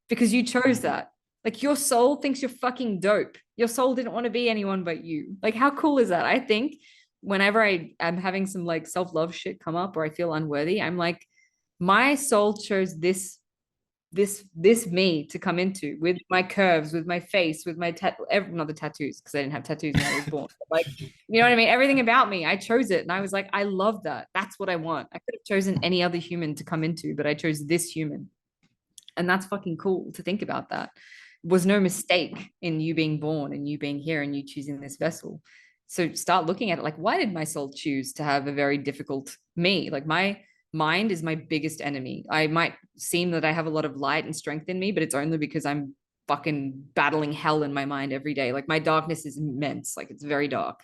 because you chose that. Like your soul thinks you're fucking dope. Your soul didn't want to be anyone but you. Like how cool is that? I think whenever I'm having some like self-love shit come up or I feel unworthy, I'm like, my soul chose this me to come into with my curves, with my face, with my not the tattoos because I didn't have tattoos when I was born. Like, you know what I mean? Everything about me, I chose it, and I was like, I love that. That's what I want. I could have chosen any other human to come into, but I chose this human, and that's fucking cool to think about. That was no mistake in you being born and you being here and you choosing this vessel. So start looking at it like, why did my soul choose to have a very difficult me? Like my mind is my biggest enemy. I might seem that I have a lot of light and strength in me, but it's only because I'm fucking battling hell in my mind every day. Like my darkness is immense. Like it's very dark.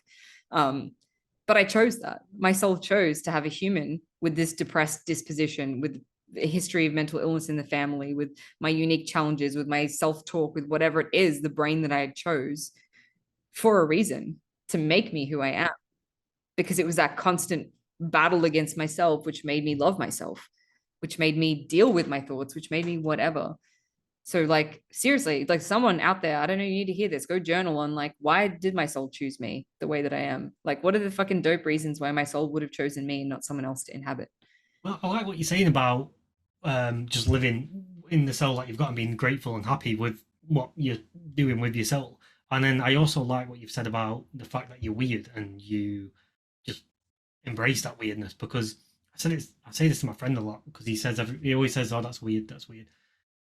But I chose that. My soul chose to have a human with this depressed disposition, with a history of mental illness in the family, with my unique challenges, with my self-talk, with whatever it is, the brain that I chose for a reason to make me who I am. Because it was that constant battle against myself, which made me love myself, which made me deal with my thoughts, which made me whatever. So like, seriously, like someone out there, I don't know, you need to hear this, go journal on like, why did my soul choose me the way that I am? Like, what are the fucking dope reasons why my soul would have chosen me and not someone else to inhabit? Well, I like what you're saying about just living in the soul that you've got and being grateful and happy with what you're doing with your soul. And then I also like what you've said about the fact that you're weird and you just embrace that weirdness, because I say this to my friend a lot because he always says, "Oh, that's weird, that's weird."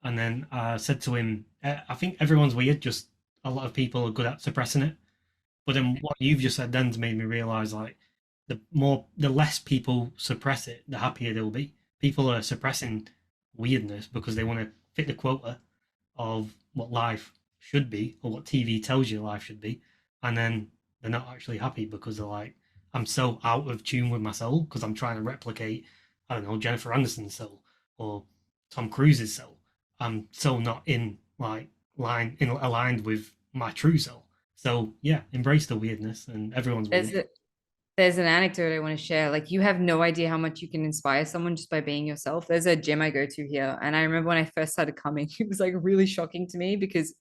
And then I said to him, "I think everyone's weird. Just a lot of people are good at suppressing it." But then what you've just said then's made me realize, like, the less people suppress it, the happier they'll be. People are suppressing weirdness because they want to fit the quota of what life should be or what TV tells you life should be, and then they're not actually happy because they're like, I'm so out of tune with my soul because I'm trying to replicate, I don't know, Jennifer Aniston's soul or Tom Cruise's soul. I'm so not in like aligned with my true soul. So yeah, embrace the weirdness, and everyone's weird. There's an anecdote I want to share. Like, you have no idea how much you can inspire someone just by being yourself. There's a gym I go to here, and I remember when I first started coming, it was like really shocking to me because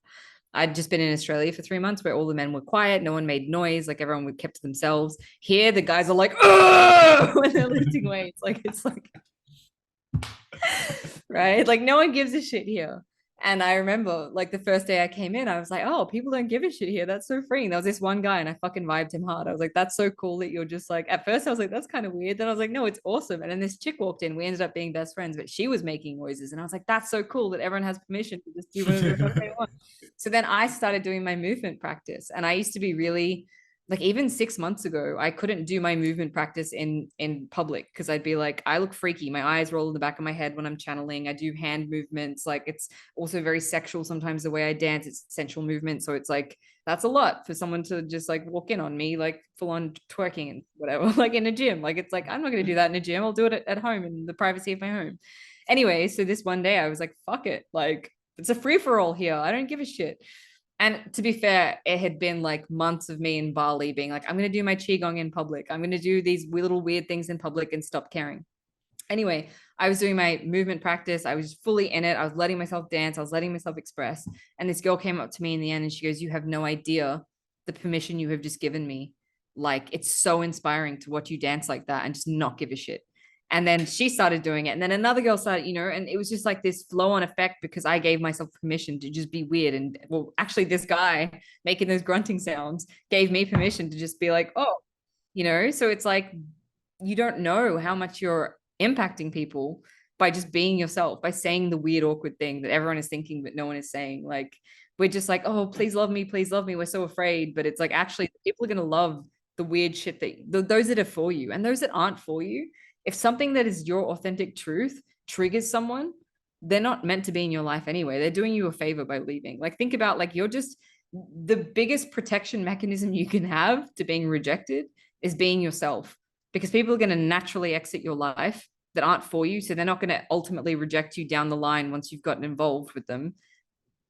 I'd just been in Australia for 3 months where all the men were quiet, no one made noise, like everyone would kept to themselves. Here, the guys are like, oh, when they're lifting weights, like it's like, right? Like no one gives a shit here. And I remember like the first day I came in, I was like, oh, people don't give a shit here. That's so freeing. There was this one guy and I fucking vibed him hard. I was like, that's so cool that you're just like, at first I was like, that's kind of weird. Then I was like, no, it's awesome. And then this chick walked in. We ended up being best friends, but she was making noises. And I was like, that's so cool that everyone has permission to just do whatever the fuck they want. So then I started doing my movement practice. And I used to be really like, even 6 months ago, I couldn't do my movement practice in public because I'd be like, I look freaky. My eyes roll in the back of my head when I'm channeling. I do hand movements. Like it's also very sexual sometimes the way I dance. It's sensual movement. So it's like, that's a lot for someone to just like walk in on me, like full on twerking and whatever, like in a gym. Like it's like, I'm not going to do that in a gym. I'll do it at home in the privacy of my home. Anyway, so this one day I was like, fuck it. Like it's a free for all here. I don't give a shit. And to be fair, it had been like months of me in Bali being like, I'm going to do my Qigong in public. I'm going to do these little weird things in public and stop caring. Anyway, I was doing my movement practice. I was fully in it. I was letting myself dance. I was letting myself express. And this girl came up to me in the end and she goes, you have no idea the permission you have just given me. Like, it's so inspiring to watch you dance like that and just not give a shit. And then she started doing it. And then another girl started, and it was just like this flow on effect because I gave myself permission to just be weird. And well, actually, this guy making those grunting sounds gave me permission to just be like, oh, so it's like you don't know how much you're impacting people by just being yourself, by saying the weird, awkward thing that everyone is thinking, but no one is saying. Like, we're just like, oh, please love me, please love me. We're so afraid. But it's like, actually, people are going to love the weird shit those that are for you and those that aren't for you. If something that is your authentic truth triggers someone, they're not meant to be in your life anyway. They're doing you a favor by leaving. Like, think about like you're just the biggest protection mechanism you can have to being rejected is being yourself, because people are going to naturally exit your life that aren't for you. So they're not going to ultimately reject you down the line once you've gotten involved with them.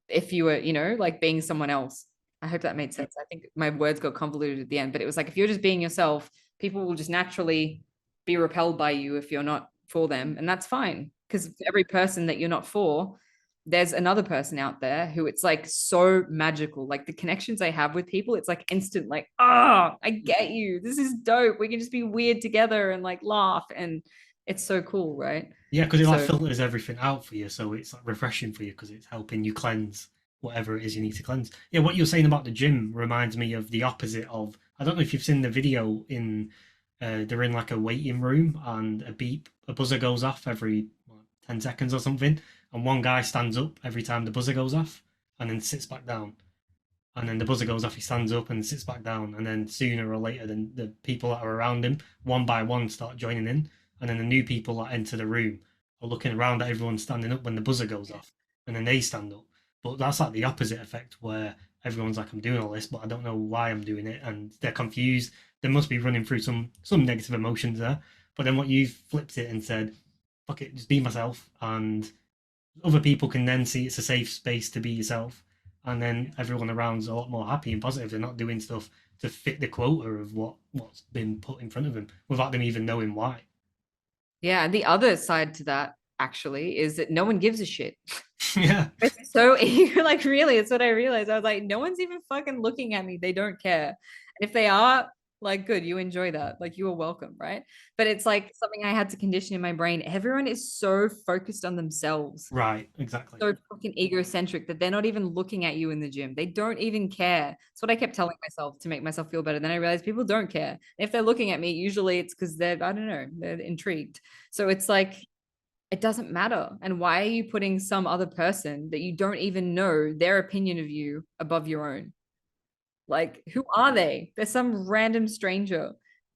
If you were, like being someone else. I hope that made sense. I think my words got convoluted at the end, but it was like, if you're just being yourself, people will just naturally be repelled by you if you're not for them. And that's fine. Because every person that you're not for, there's another person out there who it's like so magical. Like the connections I have with people, it's like instant, like, oh, I get you. This is dope. We can just be weird together and like laugh. And it's so cool, right? Yeah, because it like filters everything out for you, so it's like refreshing for you because it's helping you cleanse whatever it is you need to cleanse. Yeah, what you're saying about the gym reminds me of the opposite of. I don't know if you've seen the video in. They're in like a waiting room and a buzzer goes off every 10 seconds or something, and one guy stands up every time the buzzer goes off and then sits back down. And then the buzzer goes off, he stands up and sits back down, and then sooner or later, then the people that are around him, one by one, start joining in, and then the new people that enter the room are looking around at everyone standing up when the buzzer goes off, and then they stand up. But that's like the opposite effect, where everyone's like, I'm doing all this, but I don't know why I'm doing it, and they're confused. They must be running through some negative emotions there. But then what you've flipped it and said, fuck it, just be myself, and other people can then see it's a safe space to be yourself, and then everyone around's a lot more happy and positive. They're not doing stuff to fit the quota of what's been put in front of them without them even knowing why. Yeah, the other side to that actually is that no one gives a shit. Yeah. It's so like, really, it's what I realized. I was like, no one's even fucking looking at me. They don't care. And if they are, like, good, you enjoy that. Like, you are welcome, right? But it's like something I had to condition in my brain. Everyone is so focused on themselves. Right, exactly. So fucking egocentric that they're not even looking at you in the gym. They don't even care. That's what I kept telling myself to make myself feel better. Then I realized people don't care. And if they're looking at me, usually it's because they're, I don't know, they're intrigued. So it's like, it doesn't matter. And why are you putting some other person that you don't even know their opinion of you above your own? Like, who are they? They're some random stranger,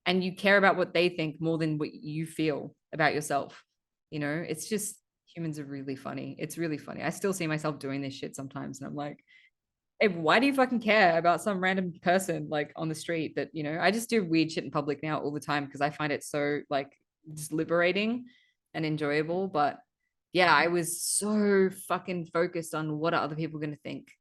and you care about what they think more than what you feel about yourself. It's just, humans are really funny. It's really funny. I still see myself doing this shit sometimes, and I'm like, hey, why do you fucking care about some random person like on the street that, I just do weird shit in public now all the time because I find it so like just liberating and enjoyable. But yeah, I was so fucking focused on what are other people going to think?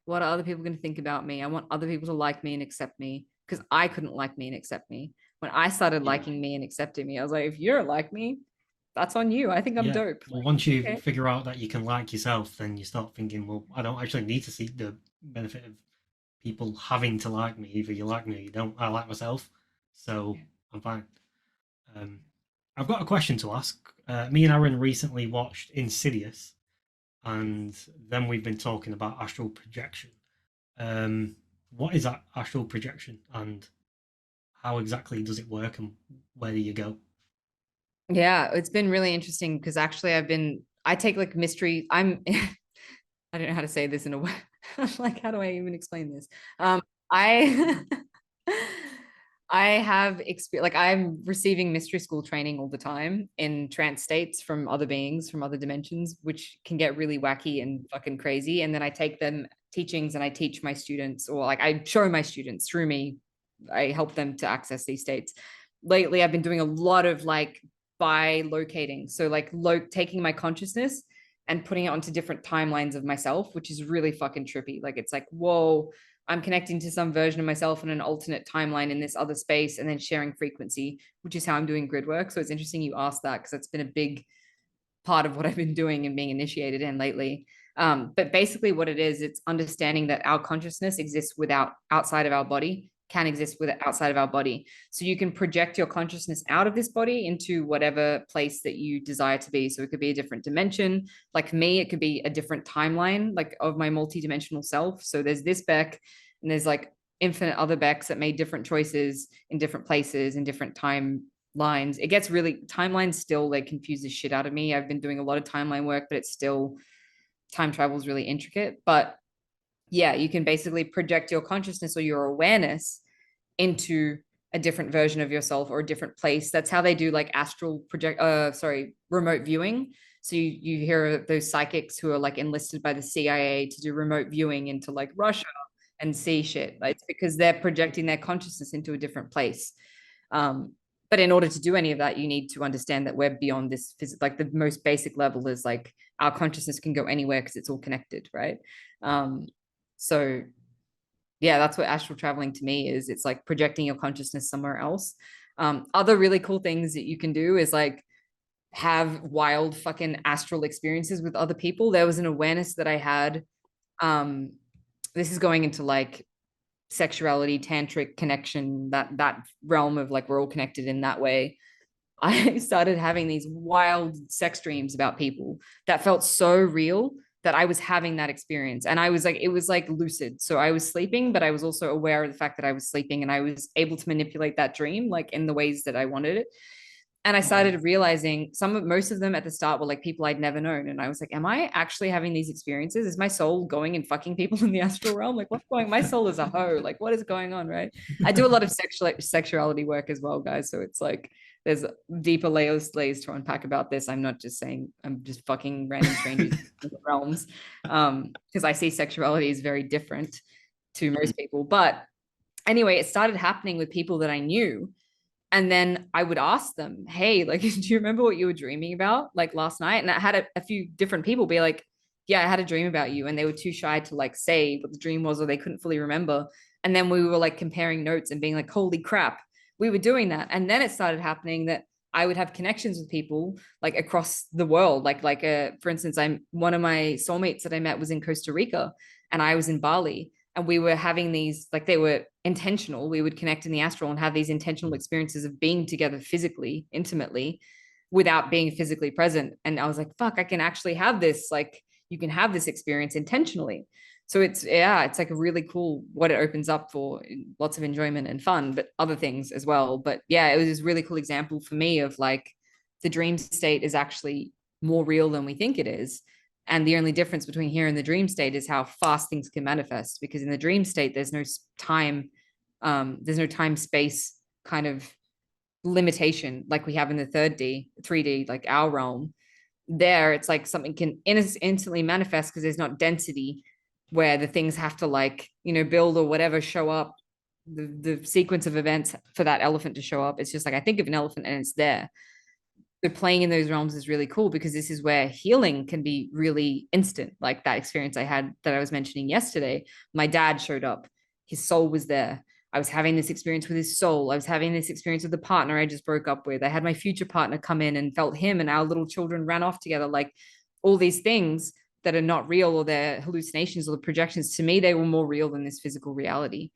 What are other people going to think about me? I want other people to like me and accept me because I couldn't like me and accept me. When I started liking me and accepting me, I was like, if you don't like me, that's on you. I think I'm dope. Well, once you figure out that you can like yourself, then you start thinking, well, I don't actually need to seek the benefit of people having to like me. Either you like me or you don't. I like myself, so I'm fine. I've got a question to ask. Me and Aaron recently watched Insidious, and then we've been talking about astral projection. What is that astral projection, and how exactly does it work, and where do you go? Yeah, it's been really interesting because actually I take like mystery. I don't know how to say this in a way. Like, how do I even explain this? I I have experience, like I'm receiving mystery school training all the time in trance states from other beings from other dimensions, which can get really wacky and fucking crazy. And then I take them teachings and I teach my students, or like I show my students through me. I help them to access these states. Lately, I've been doing a lot of like by locating. So like taking my consciousness and putting it onto different timelines of myself, which is really fucking trippy. Like it's like, whoa, I'm connecting to some version of myself in an alternate timeline in this other space and then sharing frequency, which is how I'm doing grid work. So it's interesting you asked that because that's been a big part of what I've been doing and being initiated in lately. But basically what it is, it's understanding that our consciousness exists outside of our body, can exist outside of our body. So you can project your consciousness out of this body into whatever place that you desire to be. So it could be a different dimension. Like me, it could be a different timeline, like of my multidimensional self. So there's this Beck, and there's like infinite other Becks that made different choices in different places in different time lines. It gets really, timelines still like confuse the shit out of me. I've been doing a lot of timeline work, but it's still, time travel is really intricate. But yeah, you can basically project your consciousness or your awareness into a different version of yourself or a different place. That's how they do like remote viewing. So you hear those psychics who are like enlisted by the CIA to do remote viewing into like Russia and see shit. Like, it's because they're projecting their consciousness into a different place. But in order to do any of that, you need to understand that we're beyond this like the most basic level is like our consciousness can go anywhere because it's all connected, right? So yeah, that's what astral traveling to me is. It's like projecting your consciousness somewhere else. Other really cool things that you can do is like have wild fucking astral experiences with other people. There was an awareness that I had. This is going into like sexuality, tantric connection, that realm of like we're all connected in that way. I started having these wild sex dreams about people that felt so real that I was having that experience. And I was like, it was like lucid. So I was sleeping, but I was also aware of the fact that I was sleeping and I was able to manipulate that dream like in the ways that I wanted it. And I started realizing most of them at the start were like people I'd never known. And I was like, am I actually having these experiences? Is my soul going and fucking people in the astral realm? Like what's going, my soul is a hoe. Like what is going on? Right. I do a lot of sexuality work as well, guys. So it's like, there's deeper layers to unpack about this. I'm not just saying I'm just fucking random strangers in the realms. Because I see sexuality is very different to most people. But anyway, it started happening with people that I knew. And then I would ask them, hey, like, do you remember what you were dreaming about like last night? And I had a few different people be like, yeah, I had a dream about you. And they were too shy to like say what the dream was, or they couldn't fully remember. And then we were like comparing notes and being like, holy crap, we were doing that. And then it started happening that I would have connections with people like across the world. For instance, one of my soulmates that I met was in Costa Rica and I was in Bali. And we were having these, like they were intentional. We would connect in the astral and have these intentional experiences of being together physically, intimately, without being physically present. And I was like, fuck, I can actually have this. Like you can have this experience intentionally. So it's like a really cool what it opens up for, lots of enjoyment and fun, but other things as well. But yeah, it was this really cool example for me of like the dream state is actually more real than we think it is. And the only difference between here and the dream state is how fast things can manifest, because in the dream state, there's no time space kind of limitation like we have in the 3D, like our realm. There, it's like something can instantly manifest because there's not density where the things have to like, build or whatever, show up, the sequence of events for that elephant to show up. It's just like, I think of an elephant and it's there. So playing in those realms is really cool because this is where healing can be really instant. Like that experience I had that I was mentioning yesterday, my dad showed up, his soul was there. I was having this experience with his soul. I was having this experience with the partner I just broke up with. I had my future partner come in and felt him, and our little children ran off together. Like all these things that are not real, or they're hallucinations or the projections, to me, they were more real than this physical reality.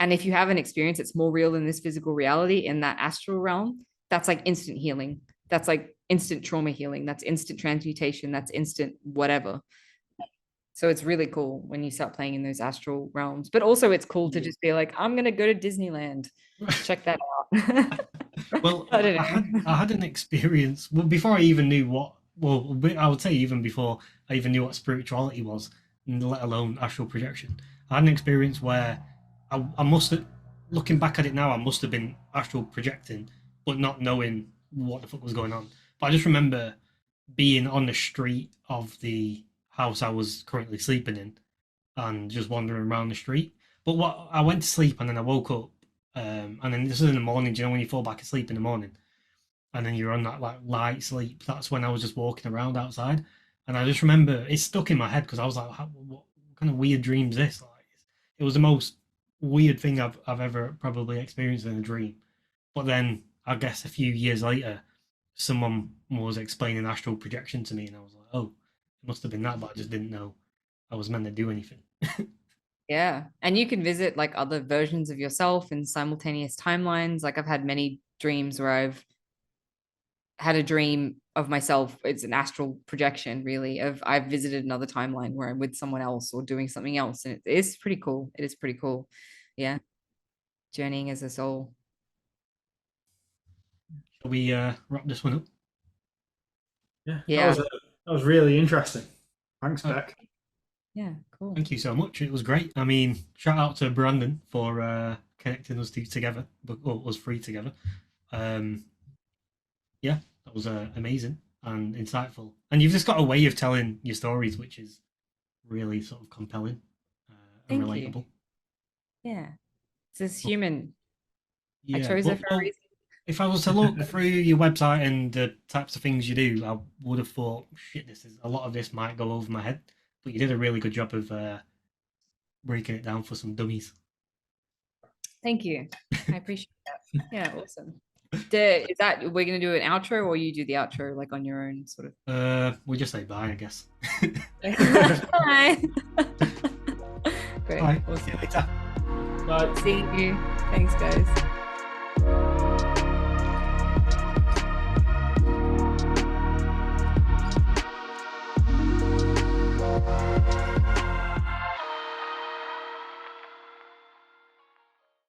And if you have an experience that's more real than this physical reality in that astral realm, that's like instant healing. That's like instant trauma healing. That's instant transmutation. That's instant whatever. So it's really cool when you start playing in those astral realms. But also it's cool to just be like, I'm gonna go to Disneyland. Check that out. Well, I don't know. I had an experience well before I even knew what. Well, I would say even before I even knew what spirituality was, let alone astral projection. I had an experience where I must have, looking back at it now, I must have been astral projecting, but not knowing what the fuck was going on. But I just remember being on the street of the house I was currently sleeping in and just wandering around the street. But what I went to sleep and then I woke up, and then this is in the morning. Do you know when you fall back asleep in the morning, and then you're on that like light sleep? That's when I was just walking around outside, and I just remember it stuck in my head because I was like, what kind of weird dream is this? Like, it was the most weird thing I've ever probably experienced in a dream. But then I guess a few years later, someone was explaining astral projection to me, and I was like, oh, it must have been that, but I just didn't know I was meant to do anything. Yeah. And you can visit like other versions of yourself in simultaneous timelines. Like I've had many dreams where I've had a dream of myself. It's an astral projection, really, of I've visited another timeline where I'm with someone else or doing something else. And it is pretty cool. It is pretty cool. Yeah. Journeying as a soul. Shall we wrap this one up? Yeah, Yeah. that was really interesting. Thanks, Oh. Beck. Yeah, cool. Thank you so much. It was great. I mean, shout out to Brandon for connecting us two together, well, us three together. Yeah, that was amazing and insightful. And you've just got a way of telling your stories, which is really sort of compelling and Thank you. relatable. Yeah. It's just human. I Yeah, chose it for a reason. if I was to look through your website and the types of things you do, I would have thought, shit, a lot of this might go over my head. But you did a really good job of breaking it down for some dummies. Thank you. I appreciate that. Yeah, awesome. Is that we're gonna do an outro, or you do the outro like on your own sort of? We'll just say bye, I guess. Bye. Great. Bye. Awesome. See you later. Bye. See you. Thanks, guys.